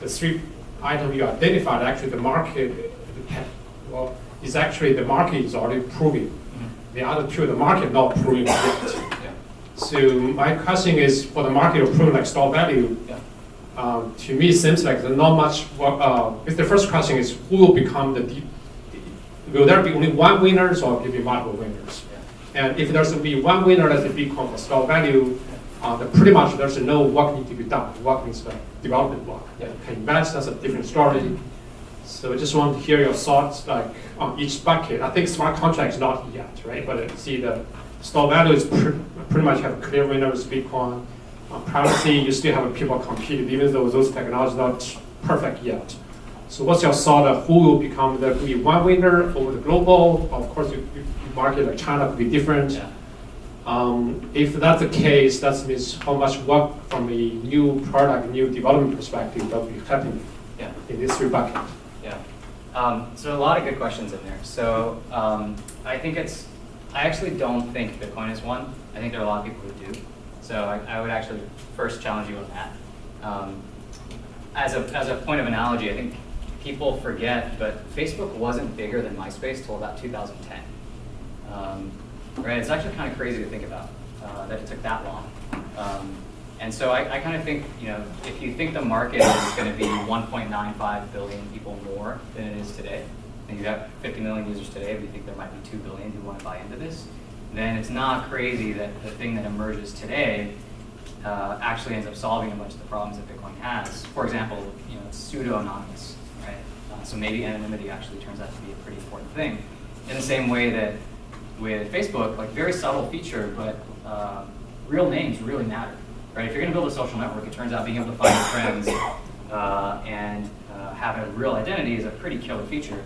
the three items you identified, actually the market, is actually the market is already proving. Mm-hmm. The other two, the market not proving yet. Yeah. So my question is, for the market to prove like store value, to me it seems like there's not much work. The first question is, who will become will there be only one winners or will there be multiple winners? Yeah. And if there's to be one winner that's a big for store value, pretty much there's no work need to be done. Work means the development work. Yeah. Can invest, that's a different story. So I just want to hear your thoughts on each bucket. I think smart contract is not yet, right? But see the store value is pretty much have clear winners, Bitcoin. Privacy, you still have people competing, even though those technologies are not perfect yet. So what's your thought of who will become there could be one winner over the global? Of course, you market like China could be different. Yeah. If that's the case, that means how much work from a new product, new development perspective that will be happening in these three buckets. Yeah. So a lot of good questions in there. So I actually don't think Bitcoin is one. I think there are a lot of people who do. So I would actually first challenge you on that. As a point of analogy, I think people forget, but Facebook wasn't bigger than MySpace till about 2010. Right? It's actually kind of crazy to think about that it took that long. And so I kind of think, if you think the market is going to be 1.95 billion people more than it is today, and you have 50 million users today, but you think there might be 2 billion who want to buy into this, then it's not crazy that the thing that emerges today actually ends up solving a bunch of the problems that Bitcoin has. For example, it's pseudo-anonymous, right? So maybe anonymity actually turns out to be a pretty important thing. In the same way that with Facebook, like very subtle feature, but real names really matter, right? If you're going to build a social network, it turns out being able to find your friends and have a real identity is a pretty killer feature.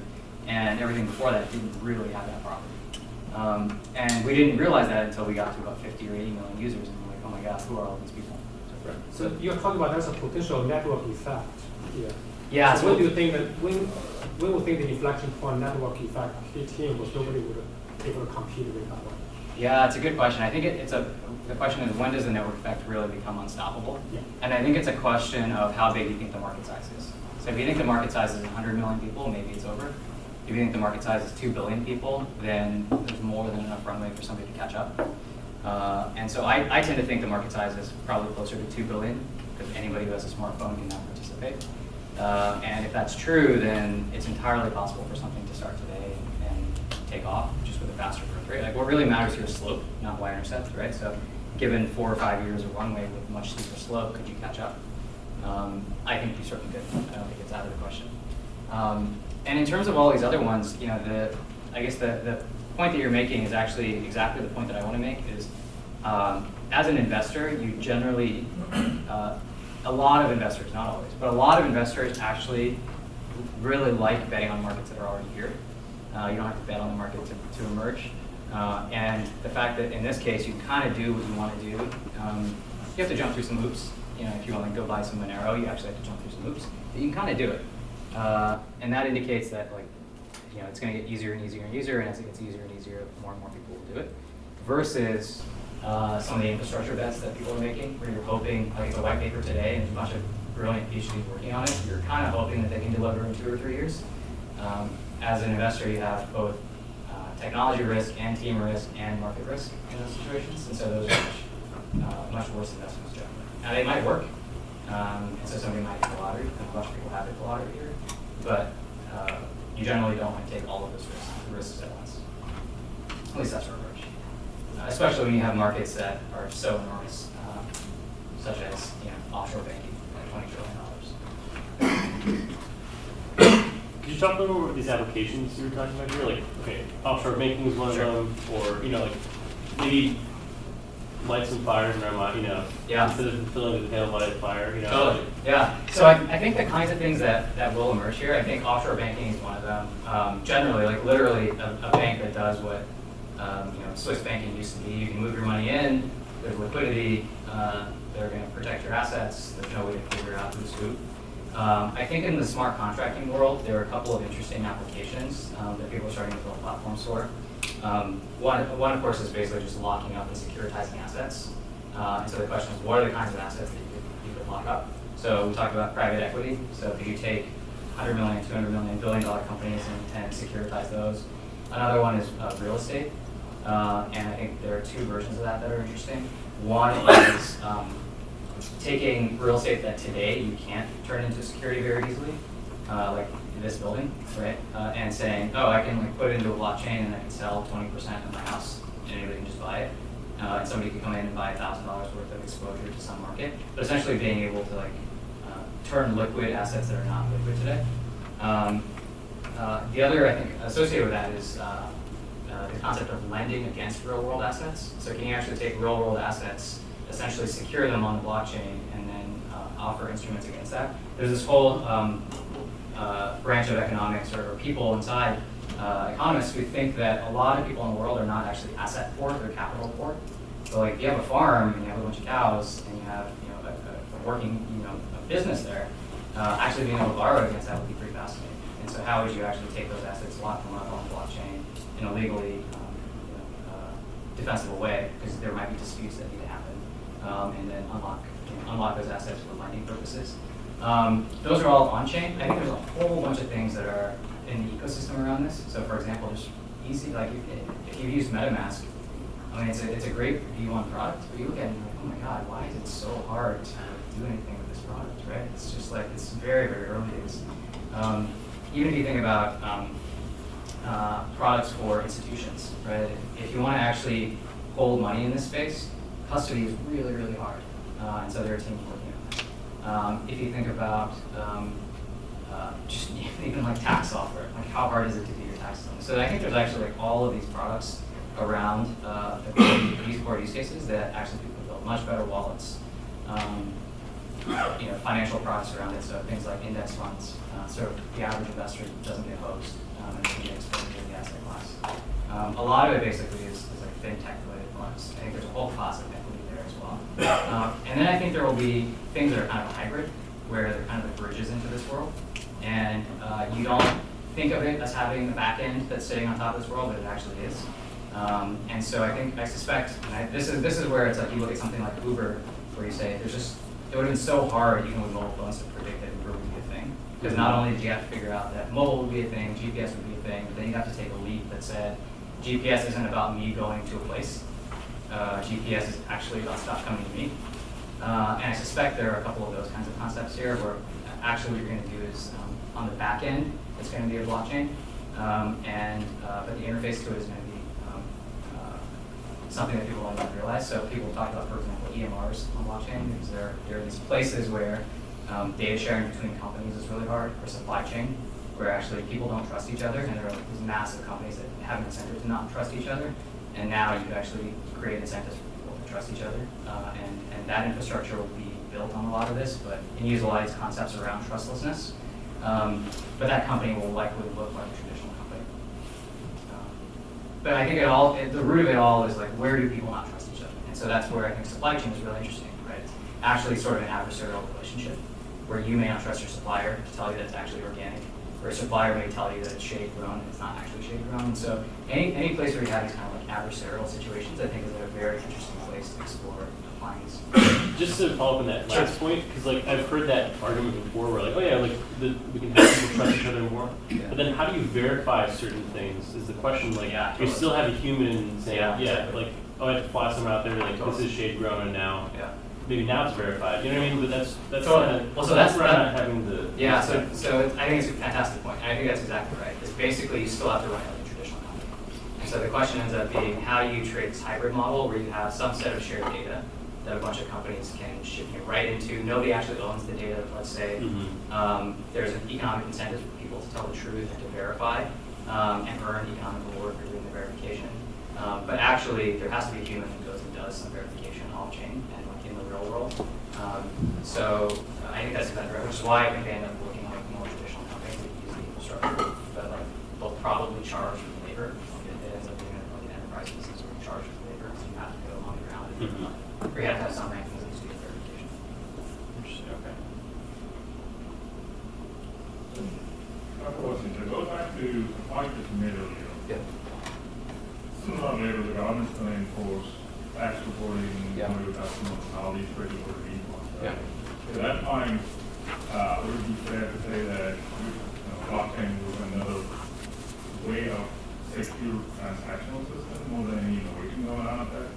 And everything before that didn't really have that property. And we didn't realize that until we got to about 50 or 80 million users, and we're like, oh my God, who are all these people? So you're talking about there's a potential network effect here. Yeah. So when do you think that when we think the inflection point network effect hit in, was nobody would be able to compete with that one? Yeah, it's a good question. I think the question is, when does the network effect really become unstoppable? Yeah. And I think it's a question of how big you think the market size is. So if you think the market size is 100 million people, maybe it's over. If you think the market size is 2 billion people, then there's more than enough runway for somebody to catch up. And so I tend to think the market size is probably closer to 2 billion, because anybody who has a smartphone can now participate. And if that's true, then it's entirely possible for something to start today and take off just with a faster growth rate. Like, what really matters here is slope, not y-intercept, right? So given 4 or 5 years of runway with much steeper slope, could you catch up? I think you certainly could. I don't think it's out of the question. And in terms of all these other ones, I guess the point that you're making is actually exactly the point that I want to make is, as an investor, you generally, a lot of investors, not always, but a lot of investors actually really like betting on markets that are already here. You don't have to bet on the market to emerge. And the fact that in this case, you kind of do what you want to do. You have to jump through some hoops. If you want to go buy some Monero, you actually have to jump through some hoops. But you can kind of do it. And that indicates that, it's going to get easier and easier and easier, and as it gets easier and easier, more and more people will do it. Versus some of the infrastructure bets that people are making, where you're hoping, like it's a white paper today, and there's a bunch of brilliant PhDs working on it. You're kind of hoping that they can deliver in 2 or 3 years. As an investor, you have both technology risk and team risk and market risk in those situations, and so those are much worse investments generally. Now, they might work. And so somebody might hit the lottery, and a bunch of people have hit the lottery here, but you generally don't want to take all of those risks at once. At least that's our approach. Especially when you have markets that are so enormous, such as offshore banking at $20 trillion. Could you talk a little about these applications you were talking about here? Like, okay, offshore banking is one of them, or maybe light some fires in our mind, Yeah. instead of filling the tail light fire, Totally. Yeah. So I think the kinds of things that will emerge here, I think offshore banking is one of them. Generally, like literally a bank that does what Swiss banking used to be. You can move your money in, there's liquidity, they're going to protect your assets, there's no way to figure out who's who. I think in the smart contracting world, there are a couple of interesting applications that people are starting to build platforms for. One, of course, is basically just locking up and securitizing assets. And so the question is, what are the kinds of assets that you could lock up? So we talked about private equity. So could you take 100 million, 200 million, billion-dollar companies and securitize those? Another one is real estate. And I think there are 2 versions of that are interesting. One is taking real estate that today you can't turn into security very easily, like this building, right? And saying, oh, I can put it into a blockchain and I can sell 20% of my house, and anybody can just buy it. And somebody can come in and buy $1,000 worth of exposure to some market. But essentially being able to turn liquid assets that are not liquid today. The other, I think, associated with that is the concept of lending against real-world assets. So can you actually take real-world assets, essentially secure them on the blockchain, and then offer instruments against that? There's this whole branch of economics or people inside economists who think that a lot of people in the world are not actually asset poor, they're capital poor. So if you have a farm and you have a bunch of cows and you have a working a business there, actually being able to borrow against that would be pretty fascinating. And so how would you actually take those assets, lock them up on the blockchain in a legally defensible way, because there might be disputes that need to happen, and then unlock those assets for lending purposes. Those are all on-chain. I think there's a whole bunch of things that are in the ecosystem around this. So for example, just easy, if you've used MetaMask, I mean, it's a great V1 product, but you look at it and you're like, oh my God, why is it so hard to do anything with this product, right? It's just like, it's very, very early days. Even if you think about products for institutions, right? If you want to actually hold money in this space, custody is really, really hard. And so there are teams working on that. If you think about just even like tax software, like how hard is it to do your taxes? So I think there's actually like all of these products around these core use cases that actually people build much better wallets, financial products around it. So things like index funds, so the average investor doesn't get hosed and can get exposure to the asset class. A lot of it basically is like fintech related funds. I think there's a whole class of equity there as well. And then I think there will be things that are kind of a hybrid, where they're kind of the bridges into this world. And you don't think of it as having the back end that's sitting on top of this world, but it actually is. And so I suspect, this is where it's like you look at something like Uber, where you say, it would have been so hard even with mobile phones to predict that Uber would be a thing. Because not only did you have to figure out that mobile would be a thing, GPS would be a thing, but then you have to take a leap that said, GPS isn't about me going to a place. GPS is actually about stuff coming to me. And I suspect there are a couple of those kinds of concepts here where actually what you're going to do is on the back end, it's going to be a blockchain, but the interface to it is going to be something that people don't even realize. So people talk about, for example, EMRs on blockchain, because there are these places where data sharing between companies is really hard, or supply chain, where actually people don't trust each other, and there are these massive companies that have an incentive to not trust each other, and now you could actually create incentives for people to trust each other, and that infrastructure will be built on a lot of this, but and use a lot of these concepts around trustlessness. But that company will likely look like a traditional company. But I think the root of it all is like, where do people not trust each other? And so that's where I think supply chain is really interesting, right? It's actually sort of an adversarial relationship, where you may not trust your supplier to tell you that it's actually organic, or a supplier may tell you that it's shade grown and it's not actually shade grown. And so any place where you have these kind of like adversarial situations, I think is a very interesting place to explore applying these. Just to follow up on that last point, because like I've heard that argument before, where like, oh yeah, like we can have people trust each other more. Yeah. But then how do you verify certain things? Is the question like you still have a human saying, like, oh, I have to fly someone out there, like this is shade grown, and now maybe now it's verified. You know what I mean? But that's Totally. well, so that's where I'm not having the So I think it's a fantastic point, and I think that's exactly right. It's basically you still have to run it like a traditional company. And so the question ends up being, how do you create this hybrid model where you have some set of shared data that a bunch of companies can ship right into? Nobody actually owns the data. Let's say there's an economic incentive for people to tell the truth and to verify and earn economic reward for doing the verification. But actually, there has to be a human who goes and does some verification off-chain and like in the real world. So I think that's exactly right, which is why I think they end up looking like more traditional companies that use the infrastructure, but like they'll probably charge with labor. It ends up being like an enterprise business where you charge with labor, so you have to go on the ground and or you have to have some rankings that do verification. Interesting. Okay. Of course, to go back to the point that you made earlier. Yeah. Sooner or later, the government's going to enforce tax reporting, to customers, and all these regulatory reforms. Right? To that point, would it be fair to say that blockchain was another way of secure transactional system more than any innovation going on out there?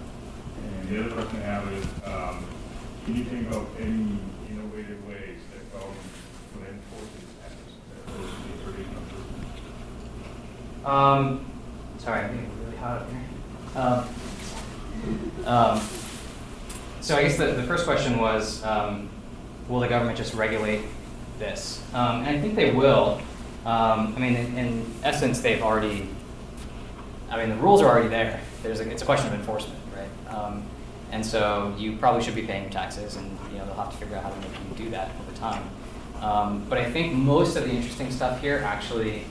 And the other question I have is, can you think of any innovative ways that government could enforce these standards that those traditional systems? Sorry, I'm getting really hot up here. So I guess the first question was, will the government just regulate this? And I think they will. I mean, in essence, they've already, the rules are already there. It's a question of enforcement, right? And so you probably should be paying your taxes, and they'll have to figure out how to make you do that over time. But I think most of the interesting stuff here actually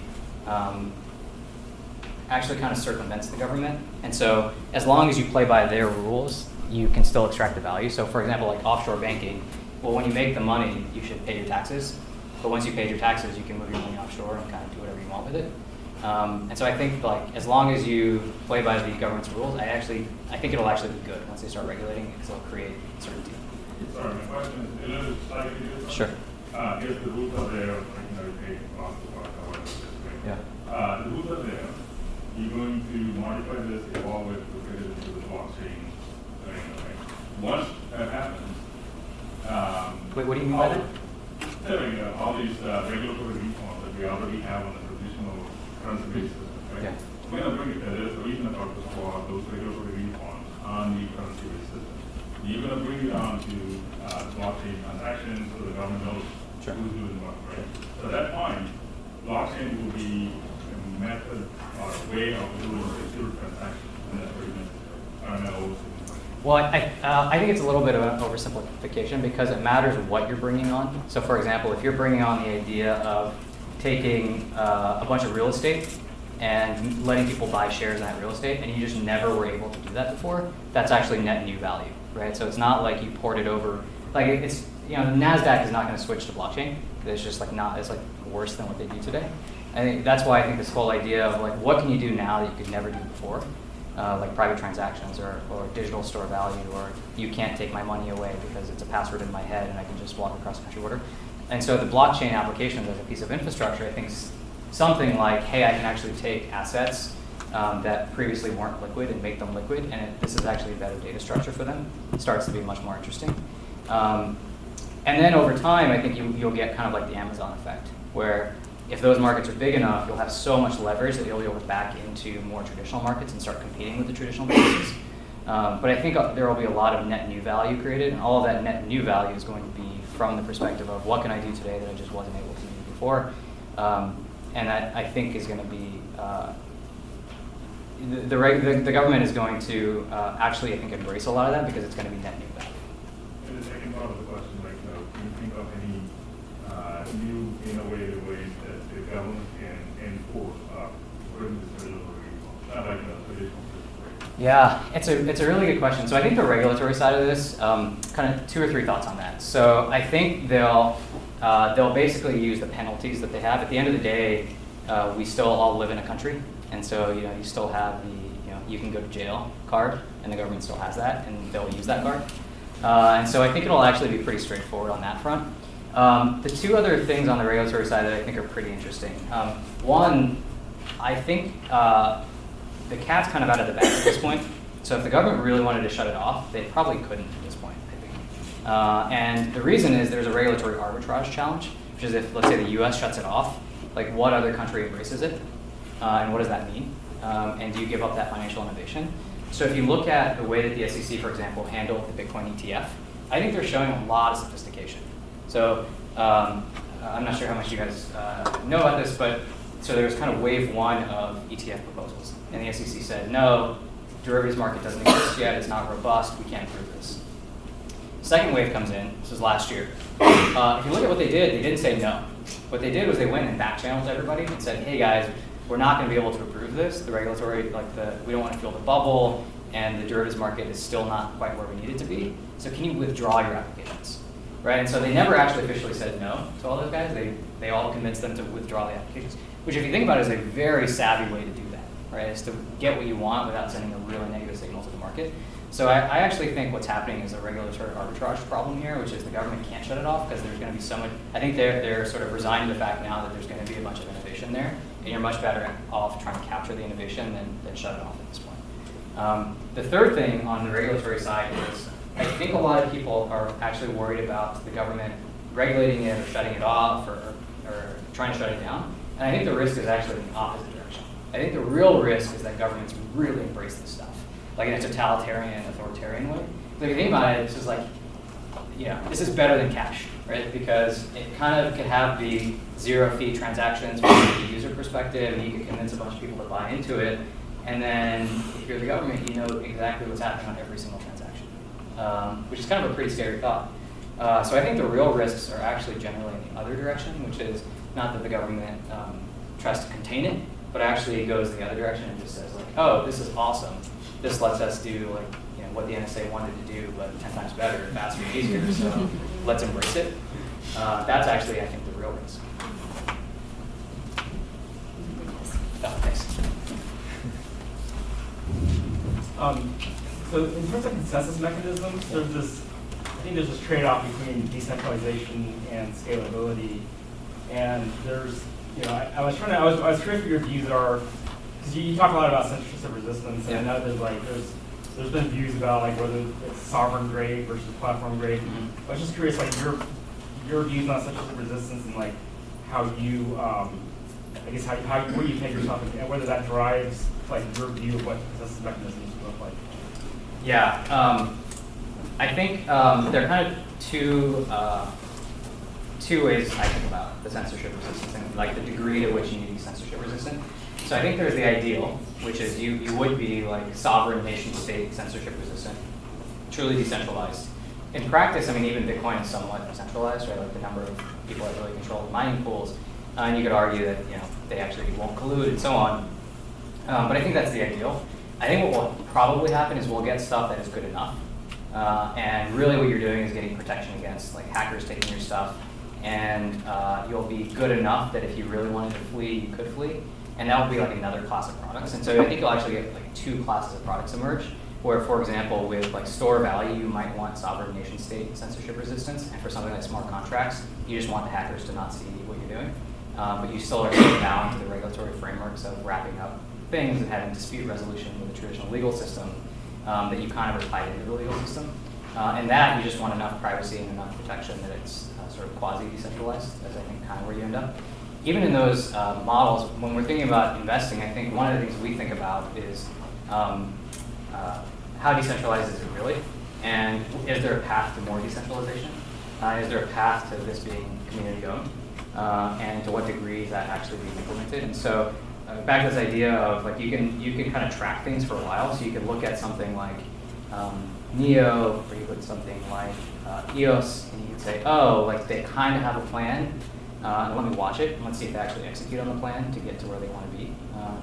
kind of circumvents the government. And so as long as you play by their rules, you can still extract the value. So for example, like offshore banking, well, when you make the money, you should pay your taxes. But once you paid your taxes, you can move your money offshore and kind of do whatever you want with it. And so I think like as long as you play by the government's rules, I think it'll actually be good once they start regulating it, because it'll create certainty. Sorry, my question is a little slightly different. Sure. If the rules are there, you pay cost of however this way. Yeah. The rules are there. You're going to modify this, evolve it, look at it into the blockchain. Once that happens, Wait, what do you mean by that? All these regulatory reforms that we already have on the traditional currency-based system, right? Yeah. We're going to bring it, there's a reason purpose for those regulatory reforms on the currency-based system. You're going to bring it on to blockchain transactions so the government knows who's doing what, right? So at that point, blockchain will be a method or a way of doing secure transactions, and that's very necessary. Well, I think it's a little bit of an oversimplification because it matters what you're bringing on. So for example, if you're bringing on the idea of taking a bunch of real estate and letting people buy shares in that real estate, and you just never were able to do that before, that's actually net new value, right? So it's not like you port it over, like it's, you know, NASDAQ is not going to switch to blockchain. It's just like not, it's like worse than what they do today. I think that's why I think this whole idea of like, what can you do now that you could never do before? Like private transactions or digital store value, or you can't take my money away because it's a password in my head and I can just walk across the country border. And so the blockchain applications as a piece of infrastructure, I think something like, hey, I can actually take assets that previously weren't liquid and make them liquid, and this is actually a better data structure for them. It starts to be much more interesting. And then over time, I think you'll get kind of like the Amazon effect, where if those markets are big enough, you'll have so much leverage that you'll be able to back into more traditional markets and start competing with the traditional businesses. But I think there will be a lot of net new value created, and all of that net new value is going to be from the perspective of what can I do today that I just wasn't able to do before. And that I think is going to be, the government is going to actually, I think, embrace a lot of that because it's going to be net new value. And the second part of the question, like, do you think of any new innovative ways that the government can enforce bring this regulatory reform, not like a traditional system? Yeah, it's a really good question. So I think the regulatory side of this, kind of 2 or 3 thoughts on that. So I think they'll basically use the penalties that they have. At the end of the day, we still all live in a country, and so you still have the you can go to jail card, and the government still has that, and they'll use that card. And so I think it'll actually be pretty straightforward on that front. The 2 other things on the regulatory side that I think are pretty interesting. One, I think the cat's kind of out of the bag at this point. So if the government really wanted to shut it off, they probably couldn't at this point, I think. And the reason is there's a regulatory arbitrage challenge, which is if, let's say, the US shuts it off, like what other country embraces it? And what does that mean? And do you give up that financial innovation? So if you look at the way that the SEC, for example, handled the Bitcoin ETF, I think they're showing a lot of sophistication. So I'm not sure how much you guys know about this, but so there was kind of wave 1 of ETF proposals. And the SEC said, no, derivatives market doesn't exist yet, it's not robust, we can't approve this. Second wave comes in, this was last year. If you look at what they didn't say no. What they did was they went and back-channeled everybody and said, hey guys, we're not going to be able to approve this. The regulatory, we don't want to fill the bubble, and the derivatives market is still not quite where we need it to be. So can you withdraw your applications? Right? And so they never actually officially said no to all those guys. They all convinced them to withdraw the applications, which if you think about it is a very savvy way to do that, right? Is to get what you want without sending a really negative signal to the market. So I actually think what's happening is a regulatory arbitrage problem here, which is the government can't shut it off because there's going to be so much. I think they're sort of resigned to the fact now that there's going to be a bunch of innovation there, and you're much better off trying to capture the innovation than shut it off at this point. The third thing on the regulatory side is I think a lot of people are actually worried about the government regulating it or shutting it off or trying to shut it down. And I think the risk is actually in the opposite direction. I think the real risk is that governments really embrace this stuff, like in a totalitarian, authoritarian way. So if you think about it, it's just like, this is better than cash, right? Because it kind of could have the zero-fee transactions from the user perspective, and you can convince a bunch of people to buy into it. And then if you're the government, you know exactly what's happening on every single transaction, which is kind of a pretty scary thought. So I think the real risks are actually generally in the other direction, which is not that the government tries to contain it, but actually it goes the other direction and just says like, oh, this is awesome. This lets us do like what the NSA wanted to do, but 10 times better, faster, easier. So let's embrace it. That's actually, I think, the real risk. Oh, thanks. So in terms of consensus mechanisms, I think there's this trade-off between decentralization and scalability. And there's, I was curious what your views are, because you talk a lot about censorship resistance, and I know there's there's been views about like whether it's sovereign grade versus platform grade. I was just curious, like your views on censorship resistance and like how you, I guess how where you take yourself and whether that drives like your view of what resistance mechanisms look like. Yeah, I think there are kind of two ways I think about the censorship resistance and like the degree to which you need to be censorship resistant. So I think there's the ideal, which is you would be like sovereign nation state censorship resistant, truly decentralized. In practice, I mean, even Bitcoin is somewhat decentralized, right? Like the number of people that really control the mining pools, and you could argue that they actually won't collude and so on. But I think that's the ideal. I think what will probably happen is we'll get stuff that is good enough, and really what you're doing is getting protection against like hackers taking your stuff, and you'll be good enough that if you really wanted to flee, you could flee. And that would be like another class of products. And so I think you'll actually get like two classes of products emerge, where, for example, with like store value, you might want sovereign nation state censorship resistance. And for something like smart contracts, you just want the hackers to not see what you're doing. But you still are bound to the regulatory frameworks of wrapping up things and having dispute resolution with a traditional legal system that you kind of are tied into the legal system. And that you just want enough privacy and enough protection that it's sort of quasi-decentralized, as I think kind of where you end up. Even in those models, when we're thinking about investing, I think one of the things we think about is how decentralized is it really? And is there a path to more decentralization? Is there a path to this being community owned? And to what degree is that actually being implemented? And so back to this idea of like you can kind of track things for a while. So you can look at something like Neo, or you look at something like EOS, and you can say, oh, like they kind of have a plan. Let me watch it, and let's see if they actually execute on the plan to get to where they want to be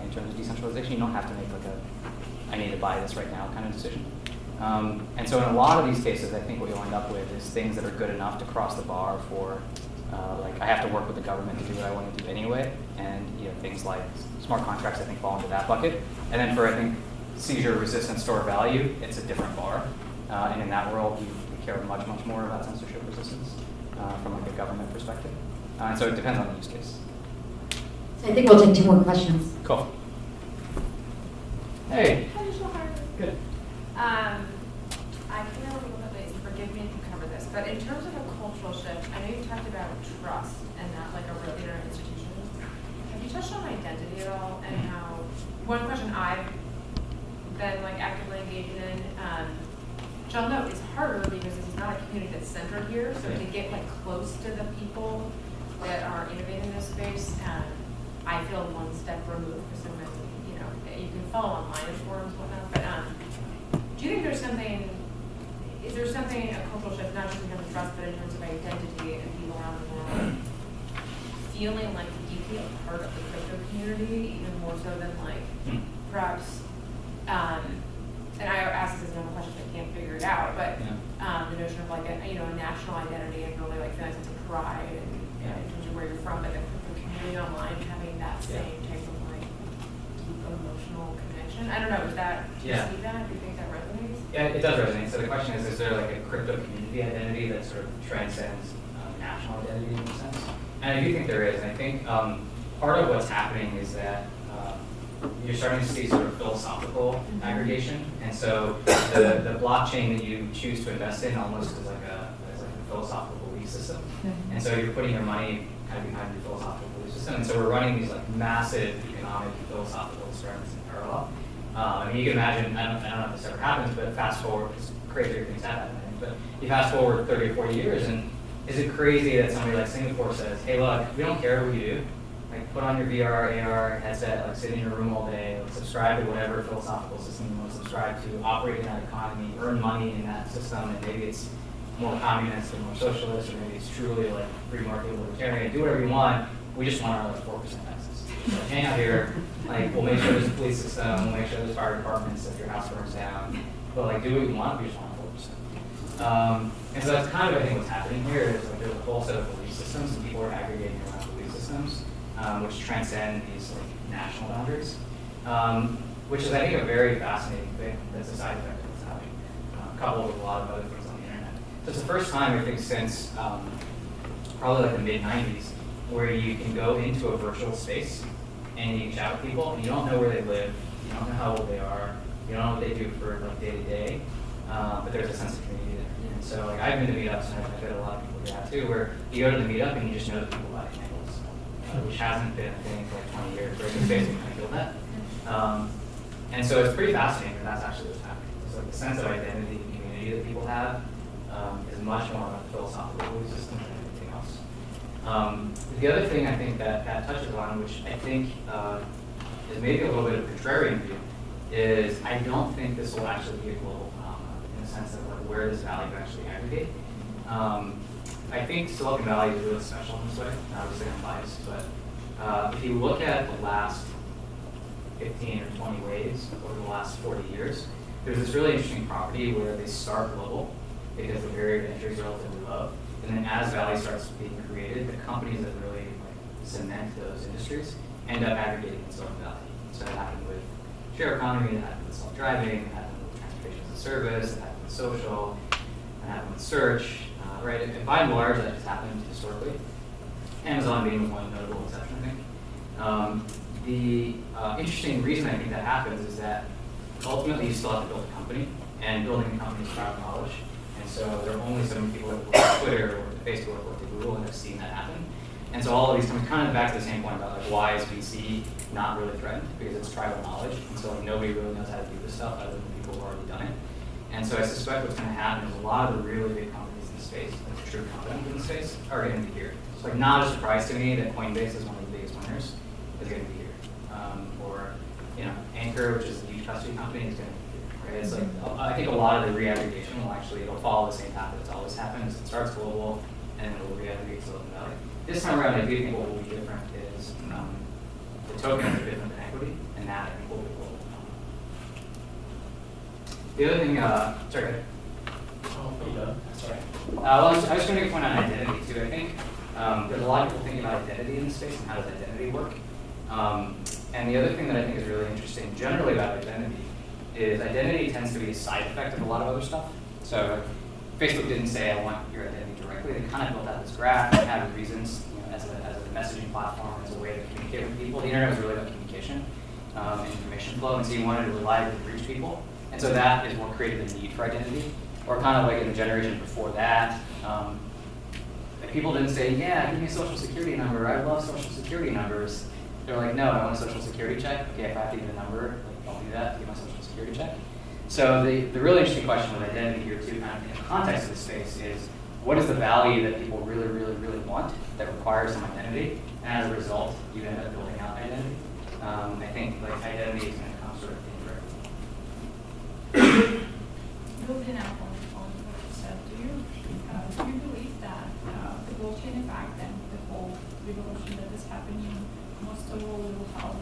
in terms of decentralization. You don't have to make like I need to buy this right now kind of decision. And so in a lot of these cases, I think what you'll end up with is things that are good enough to cross the bar for, like I have to work with the government to do what I want to do anyway, and things like smart contracts I think fall into that bucket. And then for I think seizure resistant store value, it's a different bar. And in that world, we care much more about censorship resistance from like a government perspective. And so it depends on the use case. So I think we'll take 2 more questions. Cool. Hey. Hi, Avichal Garg. Good. I came in a little bit late, so forgive me if you cover this, but in terms of a cultural shift, I know you've talked about trust and that like a real inner institution. Have you touched on identity at all and how, one question I've been like actively engaged in, John, no, it's harder because this is not a community that's centered here, so to get like close to the people that are innovating in this space, I feel one step removed because so many, you can follow online in forums and whatnot, but do you think there's something, is there something, a cultural shift, not just in terms of trust, but in terms of identity and people around the world feeling like deeply a part of the crypto community, even more so than like perhaps, and I ask this as another question, I can't figure it out, but the notion of like a national identity and really like feeling a sense of pride and in terms of where you're from, but the community online having that same type of like deep emotional connection. I don't know, is that, do you see that? Do you think that resonates? Yeah, it does resonate. So the question is there like a crypto community identity that sort of transcends national identity in a sense? And I do think there is. And I think part of what's happening is that you're starting to see sort of philosophical aggregation. And so the blockchain that you choose to invest in almost is like a philosophical belief system. And so you're putting your money kind of behind your philosophical belief system. And so we're running these like massive economic and philosophical experiments in parallel. I mean, you can imagine, I don't know if this ever happens, but fast forward, it's crazier things have happened, but you fast forward 30 or 40 years, and is it crazy that somebody like Singapore says, hey, look, we don't care what you do. Like, put on your VR, AR headset, like sit in your room all day, like, subscribe to whatever philosophical system you want to subscribe to, operate in that economy, earn money in that system, and maybe it's more communist and more socialist, or maybe it's truly like free market libertarian, do whatever you want, we just want our like 4% taxes. So hang out here, like we'll make sure there's a police system, we'll make sure there's fire departments if your house burns down, but like do what you want, we just want 4%. And so that's kind of I think what's happening here is like there's a whole set of belief systems and people are aggregating around belief systems. Which transcend these like national boundaries, which is I think a very fascinating thing that's a side effect of what's happening, coupled with a lot of other things on the internet. So it's the first time I think since probably like the mid-90s where you can go into a virtual space and you can chat with people and you don't know where they live, you don't know how old they are, You don't know what they do for like day to day, but there's a sense of community there. And so like I've been to meetups, and I've got a lot of people do that too, where you go to the meetup and you just know the people by handles, which hasn't been a thing for like 20 years. Where it's basically kind of feel that. And so it's pretty fascinating that that's actually what's happening. So like the sense of identity and community that people have is much more of a philosophical belief system than anything else. The other thing I think that touches on, which I think is maybe a little bit of a contrarian view, is I don't think this will actually be a global phenomenon in the sense of like where does value actually aggregate. I think Silicon Valley is really special in this way. Obviously I'm biased, but if you look at the last 15 or 20 waves over the last 40 years, there's this really interesting property where they start global because the barrier to entry is relatively low. And then as value starts being created, the companies that really like, cement those industries end up aggregating in Silicon Valley. So that happened with share economy, that happened with self-driving, that happened with transportation as a service, that happened with social, that happened with search, right? And by and large, that just happened historically. Amazon being the one notable exception, I think. The interesting reason I think that happens is that ultimately you still have to build a company, and building a company is about knowledge. And so there are only so many people that work at Twitter or at Facebook or at Google and have seen that happen. And so all of these come kind of back to the same point about like why is VC not really threatened, because it's tribal knowledge. And so like nobody really knows how to do this stuff other than people who've already done it. And so I suspect what's going to happen is a lot of the really big companies in the space, like the true companies in the space, are going to be here. It's like not a surprise to me that Coinbase is one of the biggest winners, is going to be here. Or you know, Anchor, which is a huge custody company, is going to be here. Right? It's like I think a lot of the reaggregation will actually it'll follow the same path that's always happens. It starts global and then it will reaggregate Silicon Valley. This time around, I do think what will be different is the tokens are different than equity, and that I think will be global. The other thing, sorry, go ahead. Oh, you done? Sorry. Well, I was going to make a point on identity too. I think there's a lot of people thinking about identity in this space and how does identity work. And the other thing that I think is really interesting generally about identity is identity tends to be a side effect of a lot of other stuff. So Facebook didn't say I want your identity directly. They kind of built out this graph and had reasons, you know, as a messaging platform, as a way to communicate with people. The internet was really about communication and information flow, and so you wanted to reliably reach people. And so that is what created the need for identity. Or kind of like in the generation before that, people didn't say, yeah, give me a social security number. I love social security numbers. They're like, no, I want a social security check. Okay, if I have to give a number, like, I'll do that to get my social security check. So the really interesting question with identity here too, kind of in the context of this space, is what is the value that people really, really, really want that requires some identity? And as a result, you end up building out identity. I think like identity is going to come sort of indirectly. Building up on what you said, do you believe that the blockchain effect and the whole revolution that is happening most of all will help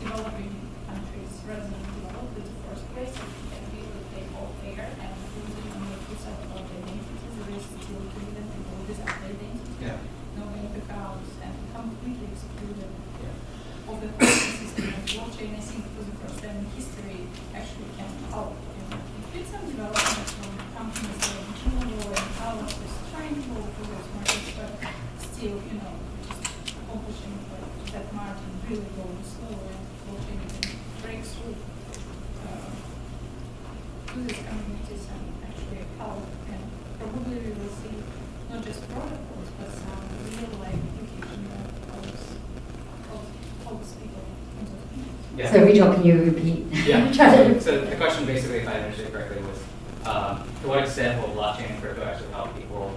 developing countries rather than developed in the first place? So can we will take all fair and losing on what you said about the identities, there is still freedom and all these other identities, no bank accounts, and completely excluded of the whole system of blockchain. I think for the first time in history actually can help. It's some development from companies like Google and others is trying to go through those markets, but still, you know, just accomplishing that margin really going slow, and blockchain can break through to these communities and actually help. And probably we will see not just protocols, but some real life application of all these people. Yeah. So, Avichal, can you repeat? Yeah. So the question basically, if I understood correctly, was to what extent will blockchain and crypto actually help people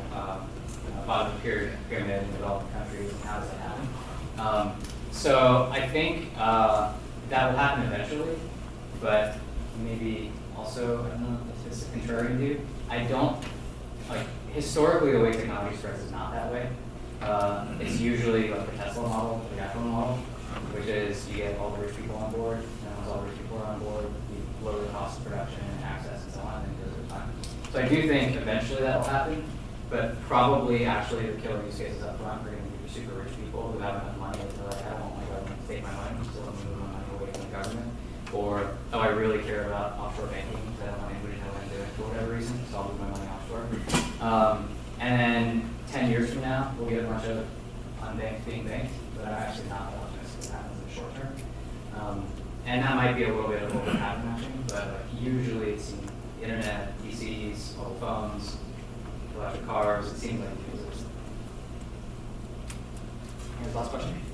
bottom of the pyramid in developing countries, and how does that happen? So I think that will happen eventually, but maybe also, I don't know if it's a contrarian view. I don't, like, historically the way technology spreads is not that way. It's usually like the Tesla model, the Apple model, which is you get all the rich people on board, and once all the rich people are on board, you lower the cost of production and access and so on, and it goes over time. So I do think eventually that will happen, but probably actually the killer use cases up front are going to be super rich people who have enough money that they're like, I don't want my government to take my money, so let me move my money away from the government. Or, oh, I really care about offshore banking, because I don't want anybody to know what I'm doing for whatever reason, so I'll move my money offshore. And then 10 years from now, we'll get a bunch of unbanked being banked, but I'm actually not that optimistic that happens in the short term. And that might be a little bit of over pattern matching, but like usually it's in internet, PCs, mobile phones, electric cars. It seems like it exists. Here's the last question.